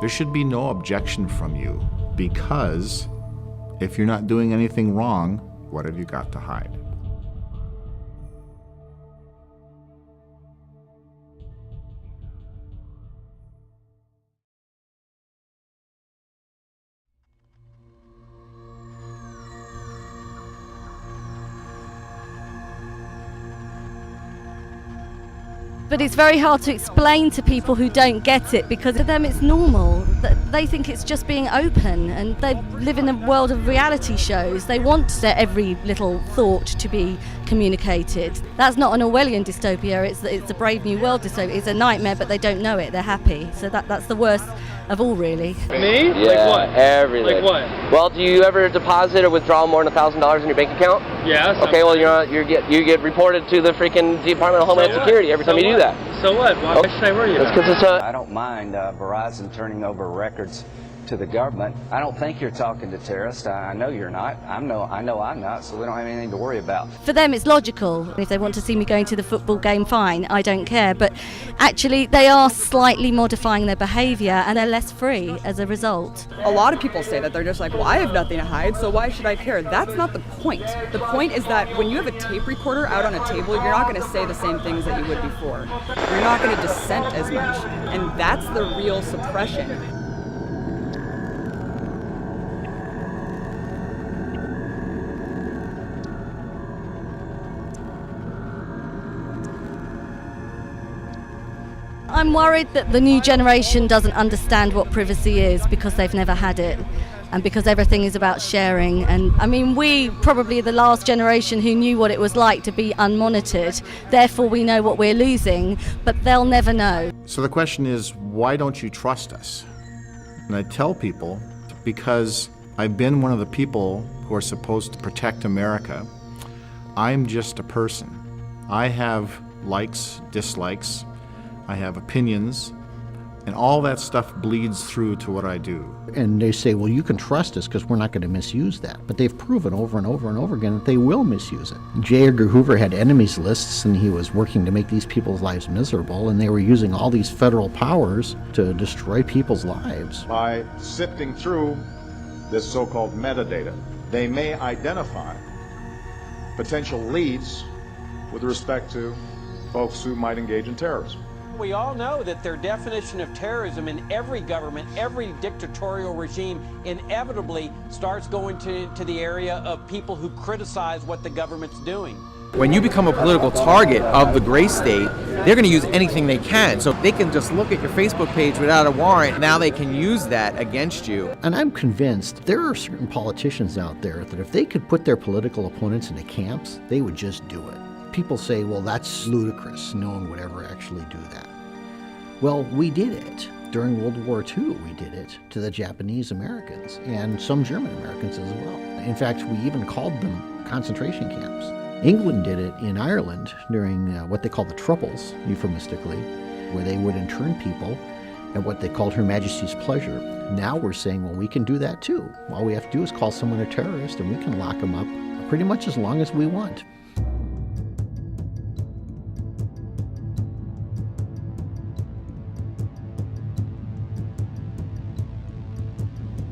S1: there should be no objection from you, because if you're not doing anything wrong, what have you got to hide?
S3: But it's very hard to explain to people who don't get it, because to them it's normal. They think it's just being open, and they live in a world of reality shows. They want their every little thought to be communicated. That's not an Orwellian dystopia, it's a Brave New World dystopia. It's a nightmare, but they don't know it, they're happy. So that's the worst of all, really.
S2: Me? Yeah,
S8: like what?
S2: Everything.
S8: Like what?
S2: Well, do you ever deposit or withdraw more than $1,000 in your bank account?
S8: Yes.
S2: Okay, well, you get reported to the freaking Department of Homeland Security every time you do that.
S8: So what? Why should I worry about it?
S9: I don't mind Verizon turning over records to the government. I don't think you're talking to terrorists. I know you're not. I know I'm not, so we don't have anything to worry about.
S3: For them it's logical. If they want to see me going to the football game, fine, I don't care. But actually they are slightly modifying their behaviour, and they're less free as a result.
S11: A lot of people say that they're just like, well, I have nothing to hide, so why should I care? That's not the point. The point is that when you have a tape recorder out on a table, you're not going to say the same things that you would before. You're not going to dissent as much, and that's the real suppression.
S3: I'm worried that the new generation doesn't understand what privacy is, because they've never had it, and because everything is about sharing. And I mean, we probably the last generation who knew what it was like to be unmonitored, therefore we know what we're losing, but they'll never know.
S1: So the question is, why don't you trust us? And I tell people, because I've been one of the people who are supposed to protect America. I'm just a person. I have likes, dislikes, I have opinions, and all that stuff bleeds through to what I do.
S6: And they say, well, you can trust us because we're not going to misuse that. But they've proven over and over and over again that they will misuse it. J. Edgar Hoover had enemies lists, and he was working to make these people's lives miserable, and they were using all these federal powers to destroy people's lives.
S34: By sifting through this so-called metadata, they may identify potential leads with respect to folks who might engage in terrorism.
S12: We all know that their definition of terrorism in every government, every dictatorial regime, inevitably starts going to the area of people who criticize what the government's doing.
S24: When you become a political target of the gray state, they're going to use anything they can. So they can just look at your Facebook page without a warrant. Now they can use that against you.
S6: And I'm convinced there are certain politicians out there that if they could put their political opponents into camps, they would just do it. People say, well, that's ludicrous. No one would ever actually do that. Well, we did it. During World War II, we did it to the Japanese Americans and some German Americans as well. In fact, we even called them concentration camps. England did it in Ireland during what they call the Troubles, euphemistically, where they would intern people at what they called Her Majesty's pleasure. Now we're saying, well, we can do that too. All we have to do is call someone a terrorist and we can lock them up pretty much as long as we want.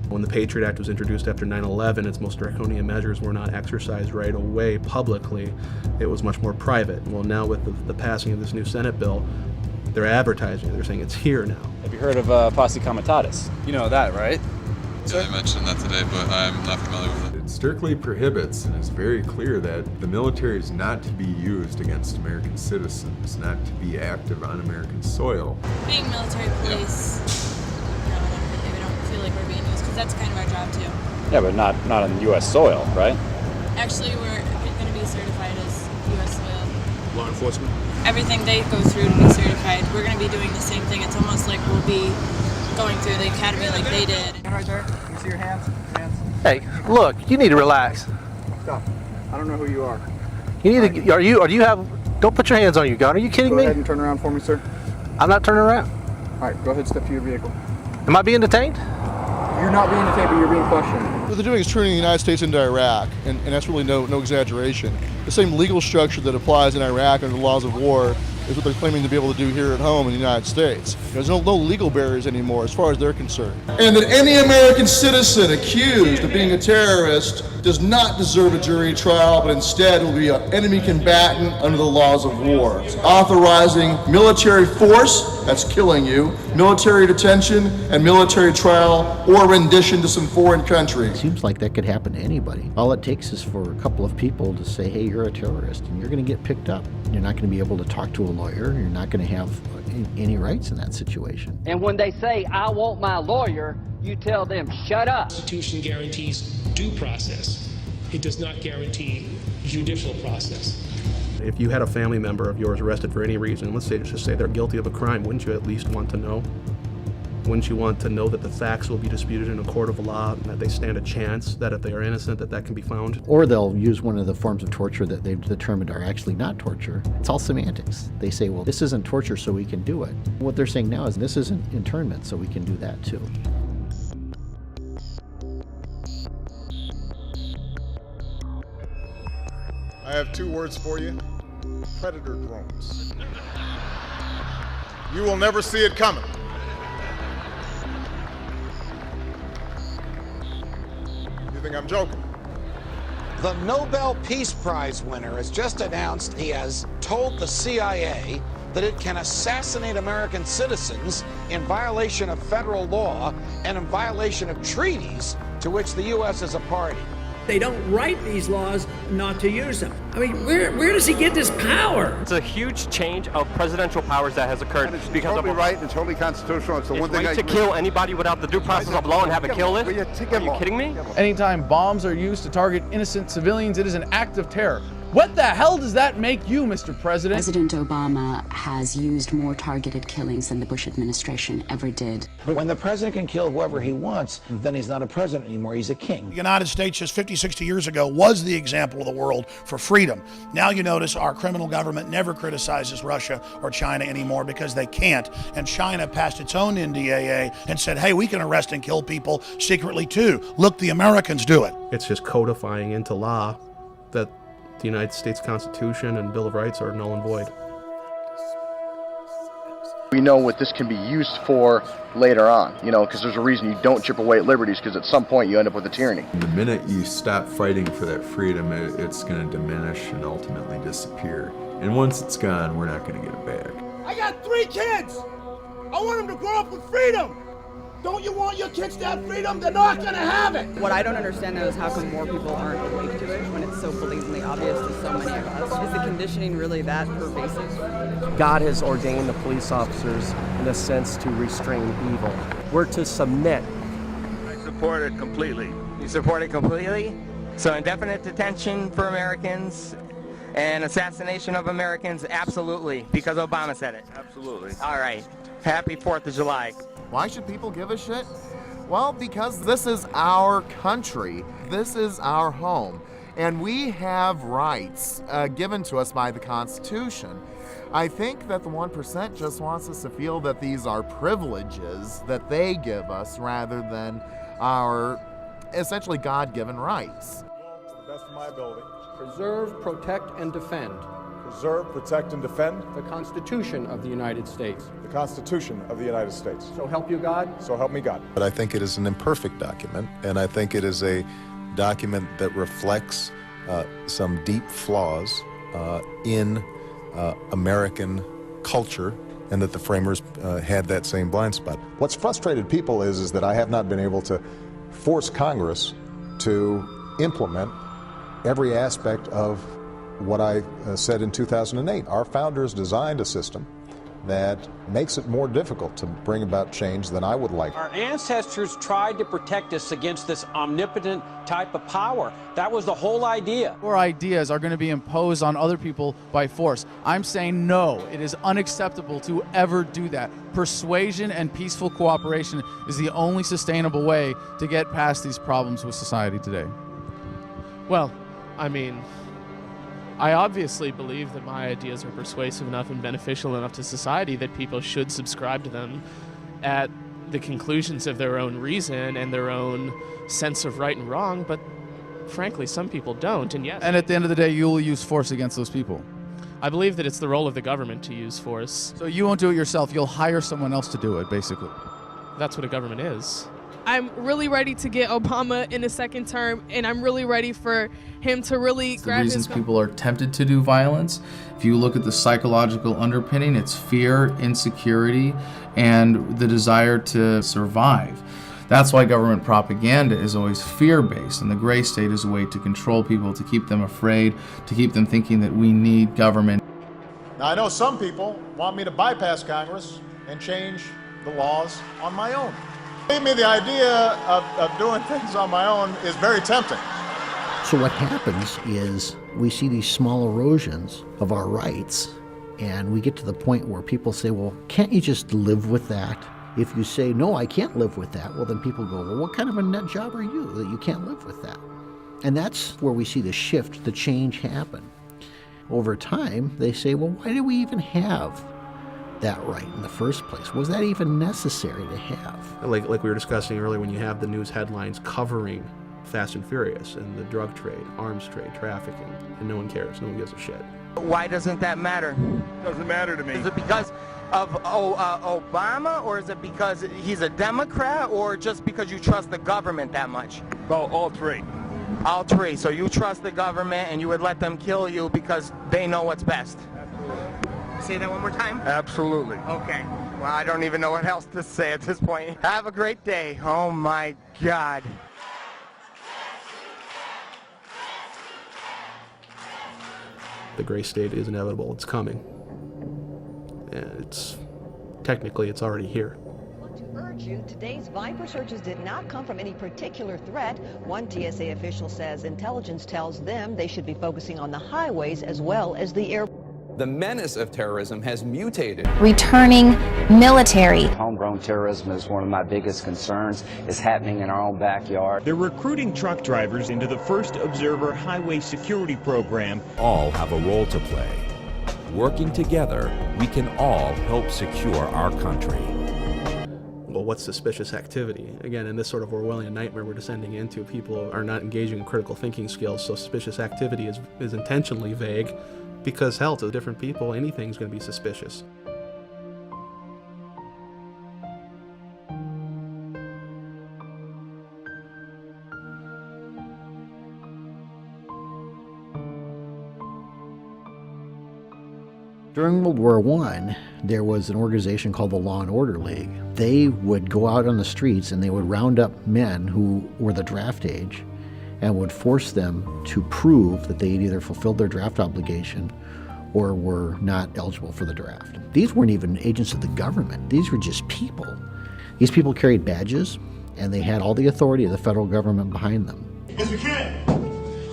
S4: When the Patriot Act was introduced after 9/11, its most draconian measures were not exercised right away publicly. It was much more private. Well, now with the passing of this new Senate bill, they're advertising it. They're saying it's here now.
S5: Have you heard of posse comitatus? You know that, right?
S13: Yeah, they mentioned that today, but I'm not familiar with it.
S14: It strictly prohibits and is very clear that the military is not to be used against American citizens, not to be active on American soil.
S15: Being military police, we don't feel like we're being used because that's kind of our job too.
S5: Yeah, but not on U.S. soil, right?
S15: Actually, we're going to be certified as U.S. soil.
S4: Law enforcement?
S15: Everything they go through to be certified, we're going to be doing the same thing. It's almost like we'll be going through the academy like they did.
S5: Right there. Can you see your hands?
S18: Hey, look, you need to relax.
S16: Stop. I don't know who you are.
S18: You need to, don't put your hands on your gun. Are you kidding me?
S16: Go ahead and turn around for me, sir.
S18: I'm not turning around.
S16: All right, go ahead and step to your vehicle.
S18: Am I being detained?
S16: You're not being detained, but you're being questioned.
S35: What they're doing is turning the United States into Iraq, and that's really no exaggeration. The same legal structure that applies in Iraq under the laws of war is what they're claiming to be able to do here at home in the United States. There's no legal barriers anymore as far as they're concerned. And that any American citizen accused of being a terrorist does not deserve a jury trial, but instead will be an enemy combatant under the laws of war. It's authorizing military force, that's killing you, military detention, and military trial or rendition to some foreign country.
S6: It seems like that could happen to anybody. All it takes is for a couple of people to say, hey, you're a terrorist, and you're going to get picked up. You're not going to be able to talk to a lawyer. You're not going to have any rights in that situation.
S17: And when they say, I want my lawyer, you tell them, shut up.
S21: The Constitution guarantees due process. It does not guarantee judicial process.
S4: If you had a family member of yours arrested for any reason, let's just say they're guilty of a crime, wouldn't you at least want to know? Wouldn't you want to know that the facts will be disputed in a court of law and that they stand a chance that if they are innocent that can be found?
S6: Or they'll use one of the forms of torture that they've determined are actually not torture. It's all semantics. They say, well, this isn't torture, so we can do it. What they're saying now is this isn't internment, so we can do that too.
S34: I have two words for you: predator drones. You will never see it coming. You think I'm joking?
S22: The Nobel Peace Prize winner has just announced he has told the CIA that it can assassinate American citizens in violation of federal law and in violation of treaties to which the U.S. is a party.
S20: They don't write these laws not to use them. I mean, where does he get this power?
S2: It's a huge change of presidential powers that has occurred because
S26: totally right and totally constitutional. It's the one thing
S2: right to kill anybody without the due process of law and have a kill list? Are you kidding me?
S27: Anytime bombs are used to target innocent civilians, it is an act of terror. What the hell does that make you, Mr. President?
S28: President Obama has used more targeted killings than the Bush administration ever did.
S22: But when the president can kill whoever he wants, then he's not a president anymore, he's a king.
S35: The United States just 50, 60 years ago was the example of the world for freedom. Now you notice our criminal government never criticizes Russia or China anymore because they can't. And China passed its own NDAA and said, hey, we can arrest and kill people secretly too. Look, the Americans do it.
S4: It's just codifying into law that the United States Constitution and Bill of Rights are null and void.
S29: We know what this can be used for later on, because there's a reason you don't chip away at liberties, because at some point you end up with a tyranny.
S14: The minute you stop fighting for that freedom, it's going to diminish and ultimately disappear. And once it's gone, we're not going to get it back.
S7: I got 3 kids! I want them to grow up with freedom! Don't you want your kids to have freedom? They're not gonna have it!
S11: What I don't understand though is how come more people aren't awake to it when it's so blatantly obvious to so many of us. Is the conditioning really that pervasive?
S18: God has ordained the police officers, in a sense, to restrain evil. We're to submit.
S30: I support it completely.
S2: You support it completely? So indefinite detention for Americans and assassination of Americans, absolutely, because Obama said it.
S30: Absolutely.
S2: All right. Happy 4th of July.
S31: Why should people give a shit? Well, because this is our country. This is our home.
S1: And we have rights given to us by the Constitution. I think that the 1% just wants us to feel that these are privileges that they give us rather than our essentially God-given rights.
S34: To the best of my ability.
S35: Preserve, protect, and defend.
S34: Preserve, protect, and defend.
S35: The Constitution of the United States.
S34: The Constitution of the United States.
S35: So help you God.
S34: So help me God.
S3: But I think it is an imperfect document, and I think it is a document that reflects some deep flaws in American culture, and that the framers had that same blind spot.
S34: What's frustrated people is that I have not been able to force Congress to implement every aspect of what I said in 2008. Our founders designed a system that makes it more difficult to bring about change than I would like.
S8: Our ancestors tried to protect us against this omnipotent type of power. That was the whole idea.
S27: Your ideas are going to be imposed on other people by force. I'm saying no, it is unacceptable to ever do that. Persuasion and peaceful cooperation is the only sustainable way to get past these problems with society today.
S9: Well, I mean, I obviously believe that my ideas are persuasive enough and beneficial enough to society that people should subscribe to them at the conclusions of their own reason and their own sense of right and wrong, but frankly, some people don't, and yes.
S27: And at the end of the day, you will use force against those people.
S9: I believe that it's the role of the government to use force.
S27: So you won't do it yourself, you'll hire someone else to do it, basically.
S9: That's what a government is.
S10: I'm really ready to get Obama in a second term, and I'm really ready for him to really grab his...
S12: The reasons people are tempted to do violence, if you look at the psychological underpinning, it's fear, insecurity, and the desire to survive. That's why government propaganda is always fear-based, and the gray state is a way to control people, to keep them afraid, to keep them thinking that we need government.
S34: Now, I know some people want me to bypass Congress and change the laws on my own. Believe me, the idea of doing things on my own is very tempting.
S6: So what happens is we see these small erosions of our rights, and we get to the point where people say, well, can't you just live with that? If you say, no, I can't live with that, well, then people go, well, what kind of a nut job are you that you can't live with that? And that's where we see the shift, the change happen. Over time, they say, well, why do we even have that right in the first place? Was that even necessary to have?
S4: Like we were discussing earlier, when you have the news headlines covering Fast and Furious and the drug trade, arms trade, trafficking, and no one cares, no one gives a shit.
S2: Why doesn't that matter?
S30: Doesn't matter to me.
S2: Is it because of Obama, or is it because he's a Democrat, or just because you trust the government that much?
S30: Well, all three.
S2: All three. So you trust the government and you would let them kill you because they know what's best. Say that one more time?
S30: Absolutely.
S2: Okay. Well, I don't even know what else to say at this point. Have a great day. Oh my God.
S4: The gray state is inevitable. It's coming. And technically it's already here.
S13: To urge you, today's Viper searches did not come from any particular threat. One TSA official says intelligence tells them they should be focusing on the highways as well as the air.
S15: The menace of terrorism has mutated.
S19: Returning military.
S23: Homegrown terrorism is one of my biggest concerns. It's happening in our own backyard.
S24: They're recruiting truck drivers into the First Observer Highway Security Program.
S25: All have a role to play. Working together, we can all help secure our country.
S4: Well, what's suspicious activity? Again, in this sort of Orwellian nightmare we're descending into, people are not engaging in critical thinking skills, so suspicious activity is intentionally vague. Because, hell, to different people, anything's going to be suspicious.
S6: During World War I, there was an organization called the Law and Order League. They would go out on the streets and they would round up men who were the draft age and would force them to prove that they had either fulfilled their draft obligation or were not eligible for the draft. These weren't even agents of the government. These were just people. These people carried badges, and they had all the authority of the federal government behind them.
S7: Yes, we can.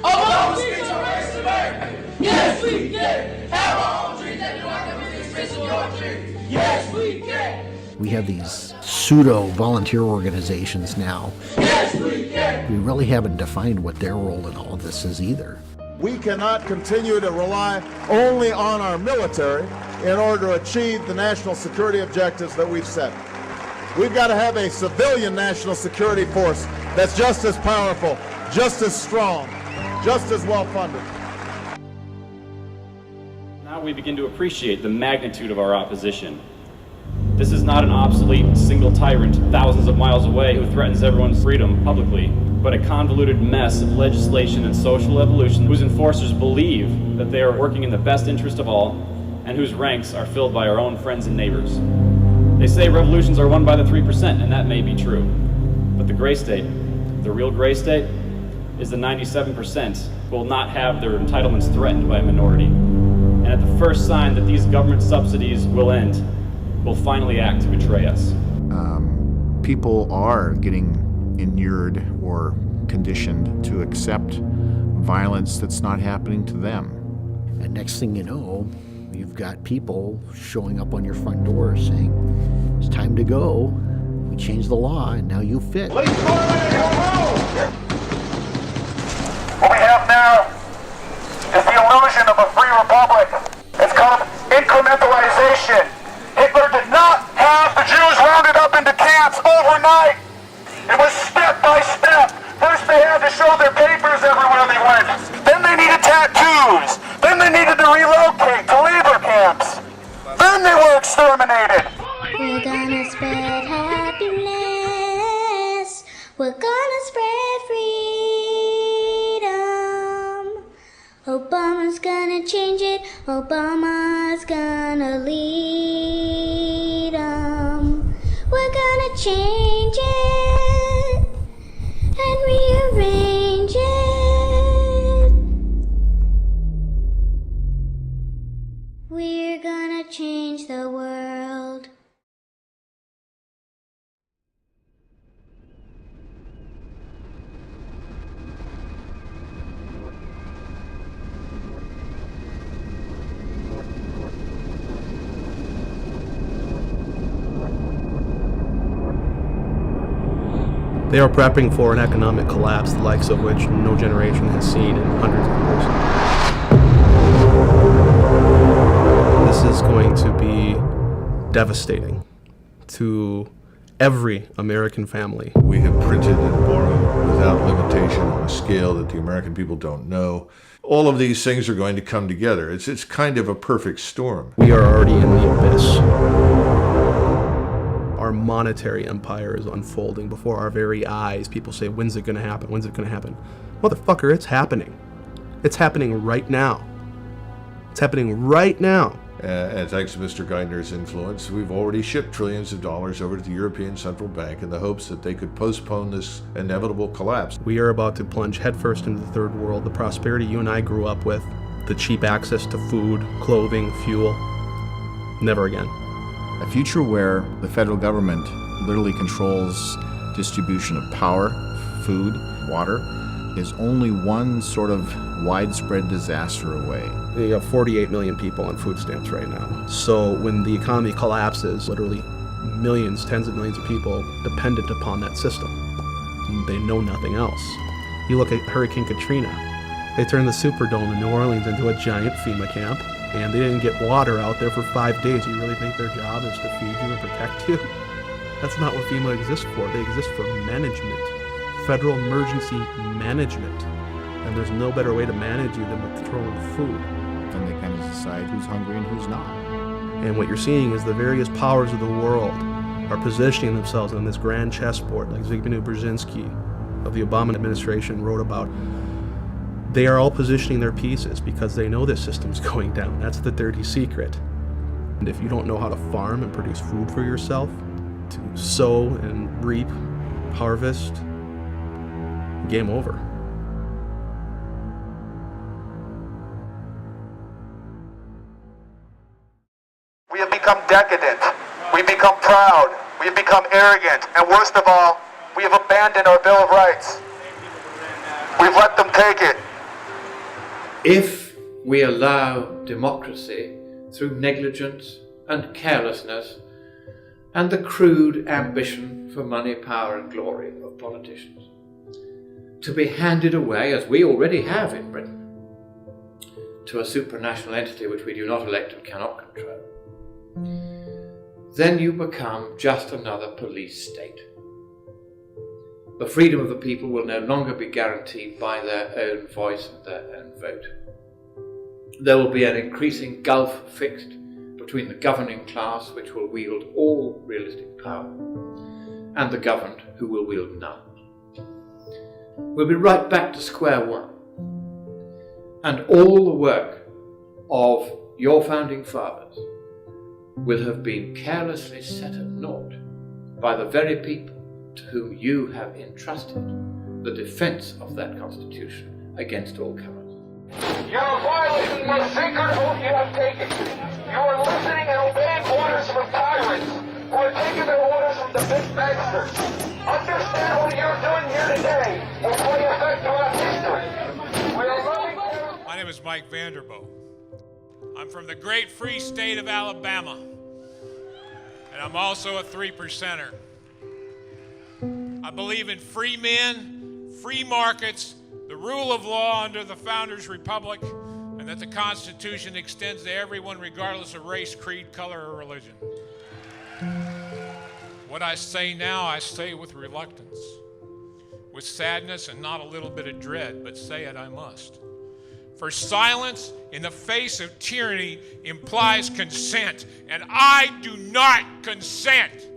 S7: Obama speaks on race America. Yes, we can. Have our own dreams and do our communities, vision your dreams. Yes, we can.
S6: We have these pseudo-volunteer organizations now.
S7: Yes, we can.
S6: We really haven't defined what their role in all of this is either.
S34: We cannot continue to rely only on our military in order to achieve the national security objectives that we've set. We've got to have a civilian national security force that's just as powerful, just as strong, just as well funded.
S5: Now we begin to appreciate the magnitude of our opposition. This is not an obsolete single tyrant thousands of miles away who threatens everyone's freedom publicly, but a convoluted mess of legislation and social evolution whose enforcers believe that they are working in the best interest of all and whose ranks are filled by our own friends and neighbors. They say revolutions are won by the 3%, and that may be true. But the gray state, the real gray state, is the 97% who will not have their entitlements threatened by a minority. And at the first sign that these government subsidies will end, will finally act to betray us.
S11: People are getting inured or conditioned to accept violence that's not happening to them.
S6: And next thing you know, you've got people showing up on your front door saying, it's time to go. We changed the law and now you fit.
S7: What we have now is the illusion of a free republic. It's called incrementalization. Hitler did not have the Jews rounded up into camps overnight. It was step by step. First they had to show their papers everywhere they went. Then they needed tattoos. Then they needed to relocate to labor camps. Then they were exterminated.
S14: We're gonna spread happiness. We're gonna spread freedom. Obama's gonna change it. Obama's gonna lead 'em. We're gonna change it and rearrange it. We're gonna change the world.
S4: They are prepping for an economic collapse, the likes of which no generation has seen in hundreds of years. This is going to be devastating to every American family.
S3: We have printed and borrowed without limitation on a scale that the American people don't know. All of these things are going to come together. It's kind of a perfect storm.
S4: We are already in the abyss. Our monetary empire is unfolding before our very eyes. People say, when's it gonna happen? When's it gonna happen? Motherfucker, it's happening. It's happening right now. It's happening right now.
S3: And thanks to Mr. Geithner's influence, we've already shipped trillions of dollars over to the European Central Bank in the hopes that they could postpone this inevitable collapse.
S4: We are about to plunge headfirst into the third world, the prosperity you and I grew up with, the cheap access to food, clothing, fuel. Never again.
S11: A future where the federal government literally controls distribution of power, food, water, is only one sort of widespread disaster away.
S4: We have 48 million people on food stamps right now. So when the economy collapses, literally millions, tens of millions of people dependent upon that system. They know nothing else. You look at Hurricane Katrina. They turned the Superdome in New Orleans into a giant FEMA camp, and they didn't get water out there for 5 days. You really think their job is to feed you and protect you? That's not what FEMA exists for. They exist for management, federal emergency management. And there's no better way to manage you than with controlling food.
S11: And they kind of decide who's hungry and who's not.
S4: And what you're seeing is the various powers of the world are positioning themselves on this grand chessboard, like Zbigniew Brzezinski of the Obama administration wrote about. They are all positioning their pieces because they know this system's going down. That's the dirty secret. And if you don't know how to farm and produce food for yourself, to sow and reap, harvest, game over.
S7: We have become decadent. We've become proud. We've become arrogant. And worst of all, we have abandoned our Bill of Rights. We've let them take it.
S16: If we allow democracy through negligence and carelessness
S1: and the crude ambition for money, power and glory of politicians, to be handed away, as we already have in Britain, to a supranational entity which we do not elect and cannot control, then you become just another police state. The freedom of the people will no longer be guaranteed by their own voice and their own vote. There will be an increasing gulf fixed between the governing class, which will wield all realistic power, and the governed, who will wield none. We'll be right back to square one. And all the work of your founding fathers will have been carelessly set at naught by the very people to whom you have entrusted the defense of that Constitution against all comers.
S7: You are violating the sacred oath you have taken. You are listening and obeying orders from tyrants who are taking their orders from the big banksters. Understand what you're doing here today will play effect throughout history. We are loving.
S8: My name is Mike Vanderbilt. I'm from the great free state of Alabama, and I'm also a 3%er. I believe in free men, free markets, the rule of law under the Founders' Republic, and that the Constitution extends to everyone regardless of race, creed, color, or religion. What I say now, I say with reluctance, with sadness and not a little bit of dread, but say it I must. For silence in the face of tyranny implies consent, and I do not consent.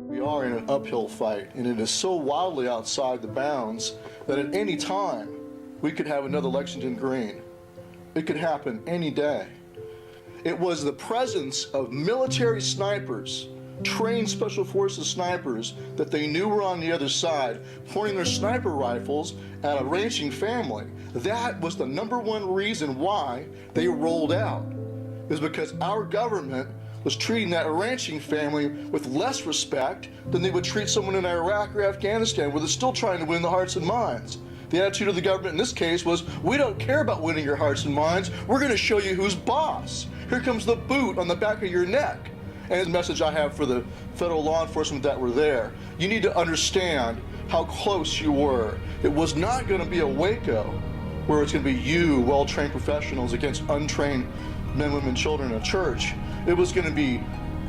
S17: We are in an uphill fight, and it is so wildly outside the bounds that at any time we could have another Lexington Green. It could happen any day. It was the presence of military snipers, trained special forces snipers that they knew were on the other side, pointing their sniper rifles at a ranching family. That was the number one reason why they rolled out. It was because our government was treating that ranching family with less respect than they would treat someone in Iraq or Afghanistan, where they're still trying to win the hearts and minds. The attitude of the government in this case was, we don't care about winning your hearts and minds, we're going to show you who's boss. Here comes the boot on the back of your neck. And the message I have for the federal law enforcement that were there, you need to understand how close you were. It was not going to be a Waco where it's going to be you, well-trained professionals, against untrained men, women, children in a church. It was going to be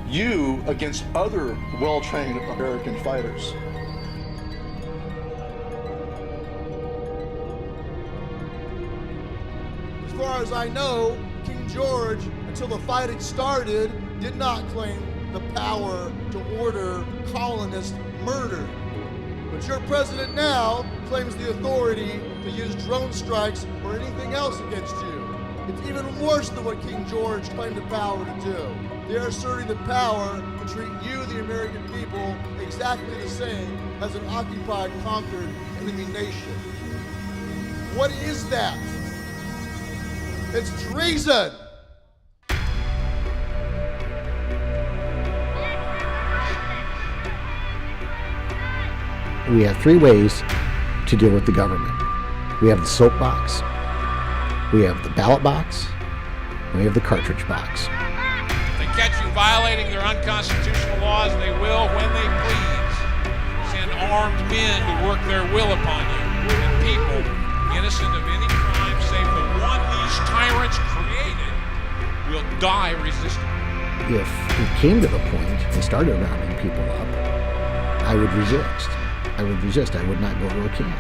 S17: you against other well-trained American fighters.
S18: As far as I know, King George, until the fighting started, did not claim the power to order colonists murdered. But your president now claims the authority to use drone strikes or anything else against you. It's even worse than what King George claimed the power to do. They're asserting the power to treat you, the American people, exactly the same as an occupied, conquered enemy nation. What is that? It's treason!
S6: We have three ways to deal with the government. We have the soapbox, we have the ballot box, and we have the cartridge box.
S8: If they catch you violating their unconstitutional laws, they will, when they please, send armed men to work their will upon you. And people, innocent of any crime save the one these tyrants created, will die resisting.
S6: If it came to the point and started rounding people up, I would resist. I would not go to a camp.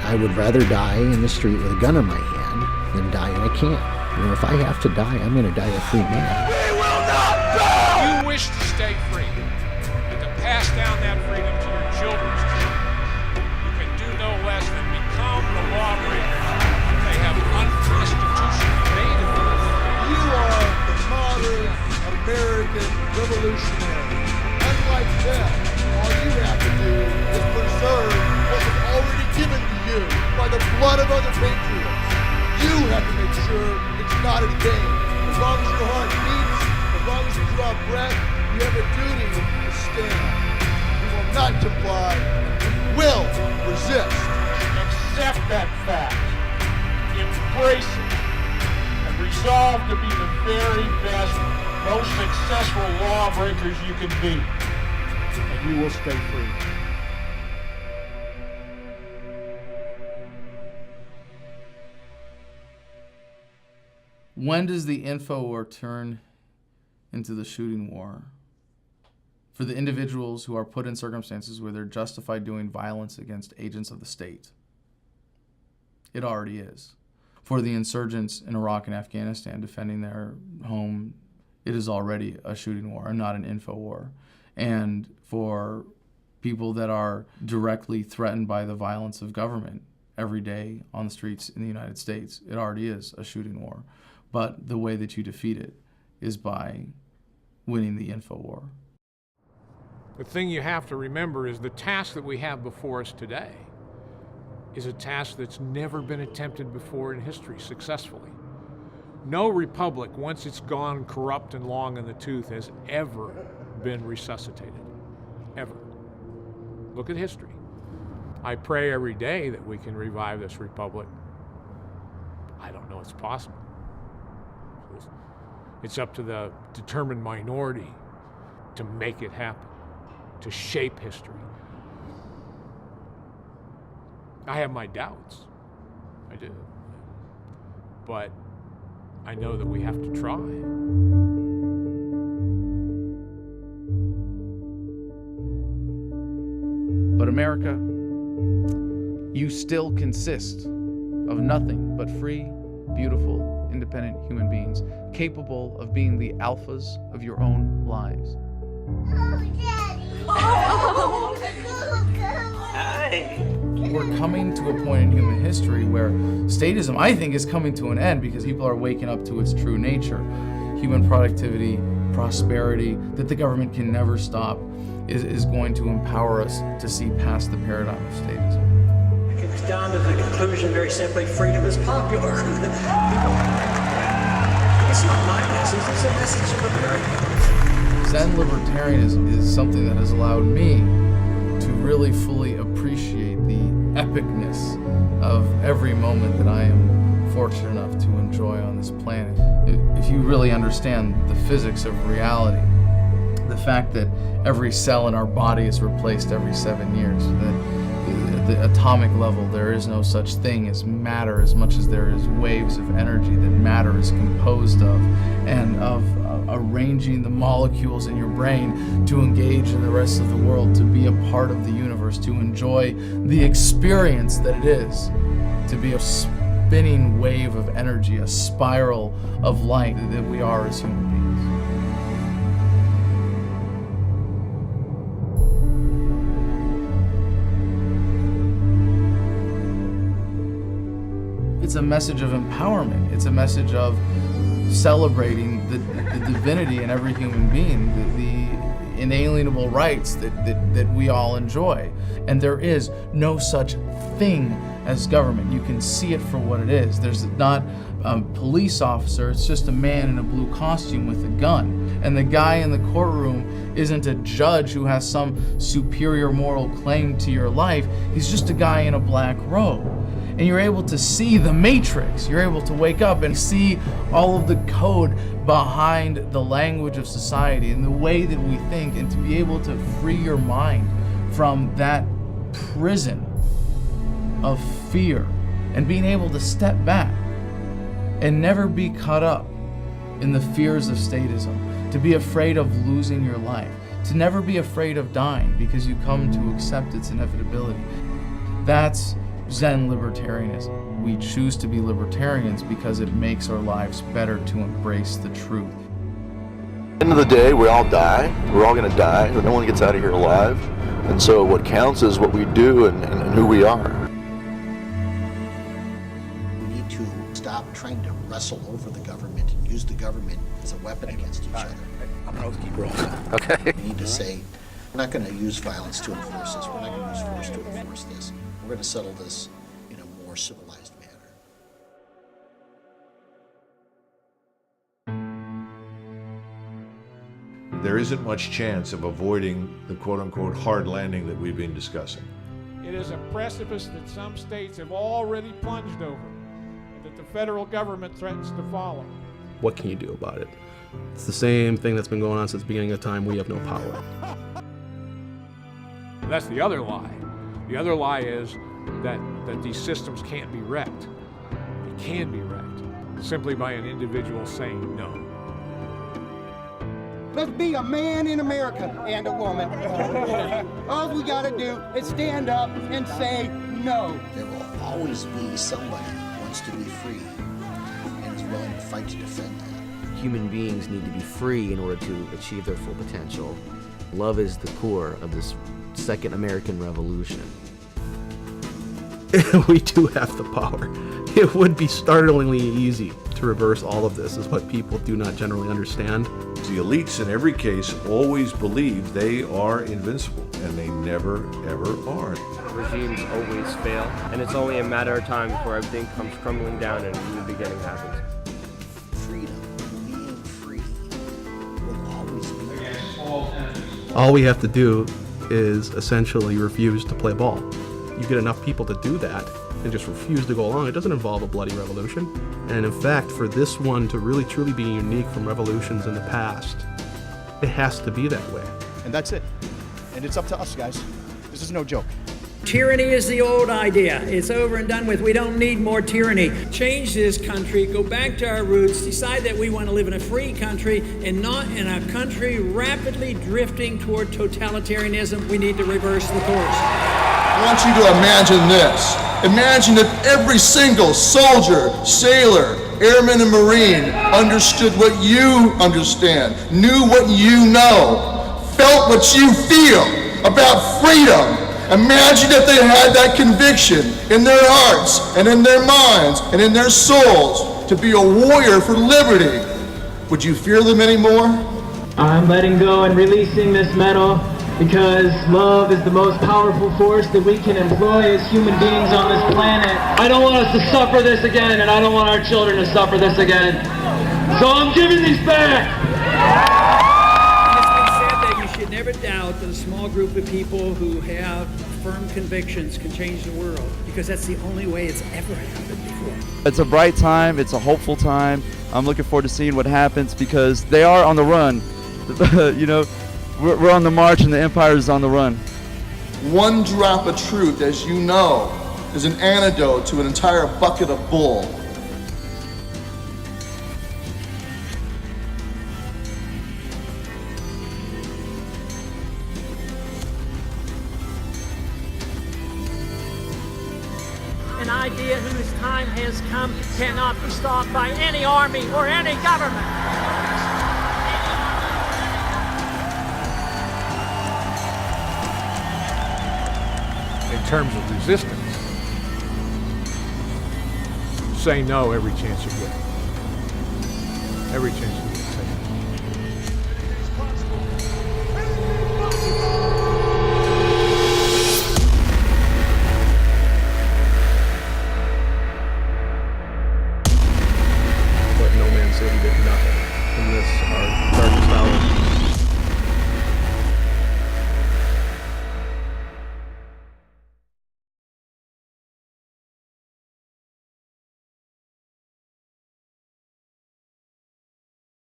S6: I would rather die in the street with a gun in my hand than die in a camp. You know, if I have to die, I'm going to die a free man.
S8: We will not die! You wish to stay free and to pass down that freedom to your children's children. You can do no less than become the lawbreakers they have unconstitutionally made of you.
S18: You are the modern American revolutionary. Unlike them, all you have to do is preserve what was already given to you by the blood of other patriots. You have to make sure it's not in vain. As long as your heart beats, as long as you draw breath, you have a duty to stand. We will not comply. We will resist.
S7: Accept that fact. Embrace it. And resolve to be the very best
S8: most successful lawbreakers you can be, and you will stay free.
S9: When does the info war turn into the shooting war? For the individuals who are put in circumstances where they're justified doing violence against agents of the state. It already is. For the insurgents in Iraq and Afghanistan defending their home, it is already a shooting war and not an info war. And for people that are directly threatened by the violence of government every day on the streets in the United States, it already is a shooting war. But the way that you defeat it is by winning the info war.
S8: The thing you have to remember is the task that we have before us today is a task that's never been attempted before in history successfully. No republic, once it's gone corrupt and long in the tooth, has ever been resuscitated. Ever. Look at history. I pray every day that we can revive this republic. I don't know it's possible. It's up to the determined minority to make it happen, to shape history. I have my doubts. I do. But I know that we have to try.
S9: But America, you still consist of nothing but free, beautiful, independent human beings, capable of being the alphas of your own lives. We're coming to a point in human history where statism, I think, is coming to an end because people are waking up to its true nature. Human productivity, prosperity, that the government can never stop, is going to empower us to see past the paradigm of statism.
S10: It comes down to the conclusion very simply, freedom is popular. It's not my message, it's a message of America.
S9: Zen libertarianism is something that has allowed me to really fully appreciate the epicness of every moment that I am fortunate enough to enjoy on this planet. If you really understand the physics of reality, the fact that every cell in our body is replaced every 7 years, that at the atomic level there is no such thing as matter as much as there is waves of energy that matter is composed of, and of arranging the molecules in your brain to engage in the rest of the world, to be a part of the universe, to enjoy the experience that it is to be a spinning wave of energy, a spiral of light that we are as human beings. It's a message of empowerment. It's a message of celebrating the divinity in every human being, the inalienable rights that we all enjoy. And there is no such thing as government. You can see it for what it is. There's not a police officer, it's just a man in a blue costume with a gun. And the guy in the courtroom isn't a judge who has some superior moral claim to your life. He's just a guy in a black robe. And you're able to see the matrix. You're able to wake up and see all of the code behind the language of society and the way that we think, and to be able to free your mind from that prison of fear and being able to step back and never be caught up in the fears of statism, to be afraid of losing your life, to never be afraid of dying because you come to accept its inevitability. That's Zen libertarianism. We choose to be libertarians because it makes our lives better to embrace the truth.
S12: At the end of the day, we all die. We're all going to die. No one gets out of here alive. And so what counts is what we do and who we are.
S6: We need to stop trying to wrestle over the government and use the government as a weapon against each other.
S12: I'm going to keep rolling.
S6: Okay. We need to say, we're not going to use violence to enforce this. We're not going to use force to enforce this. We're going to settle this in a more civilized manner.
S20: There isn't much chance of avoiding the quote-unquote hard landing that we've been discussing.
S8: It is a precipice that some states have already plunged over, and that the federal government threatens to follow.
S4: what can you do about it? It's the same thing that's been going on since the beginning of time. We have no power.
S8: That's the other lie. The other lie is that these systems can't be wrecked. They can be wrecked simply by an individual saying no.
S2: Let's be a man in America and a woman. All we gotta do is stand up and say no.
S6: There will always be somebody who wants to be free and is willing to fight to defend that.
S13: Human beings need to be free in order to achieve their full potential. Love is the core of this second American Revolution.
S4: We do have the power. It would be startlingly easy to reverse all of this, is what people do not generally understand.
S20: The elites in every case always believe they are invincible, and they never, ever are.
S15: Regimes always fail, and it's only a matter of time before everything comes crumbling down and a new beginning happens.
S6: Freedom, being free, will always be.
S4: All we have to do is essentially refuse to play ball. You get enough people to do that and just refuse to go along. It doesn't involve a bloody revolution. And in fact, for this one to really truly be unique from revolutions in the past, it has to be that way.
S2: And that's it. And it's up to us, guys. This is no joke.
S10: Tyranny is the old idea. It's over and done with. We don't need more tyranny. Change this country, go back to our roots, decide that we want to live in a free country and not in a country rapidly drifting toward totalitarianism. We need to reverse the course.
S18: I want you to imagine this. Imagine if every single soldier, sailor, airman, and Marine understood what you understand, knew what you know, felt what you feel about freedom. Imagine if they had that conviction in their hearts and in their minds and in their souls to be a warrior for liberty. Would you fear them anymore?
S19: I'm letting go and releasing this medal because love is the most powerful force that we can employ as human beings on this planet. I don't want us to suffer this again, and I don't want our children to suffer this again. So I'm giving these back.
S10: Never doubt that a small group of people who have firm convictions can change the world, because that's the only way it's ever happened before.
S21: It's a bright time, it's a hopeful time. I'm looking forward to seeing what happens because they are on the run. You know, we're on the march and the empire is on the run.
S18: One drop of truth, as you know, is an antidote to an entire bucket of bull.
S10: An idea whose time has come cannot be stopped by any army or any government.
S8: In terms of resistance, say no every chance you get. Every chance you get.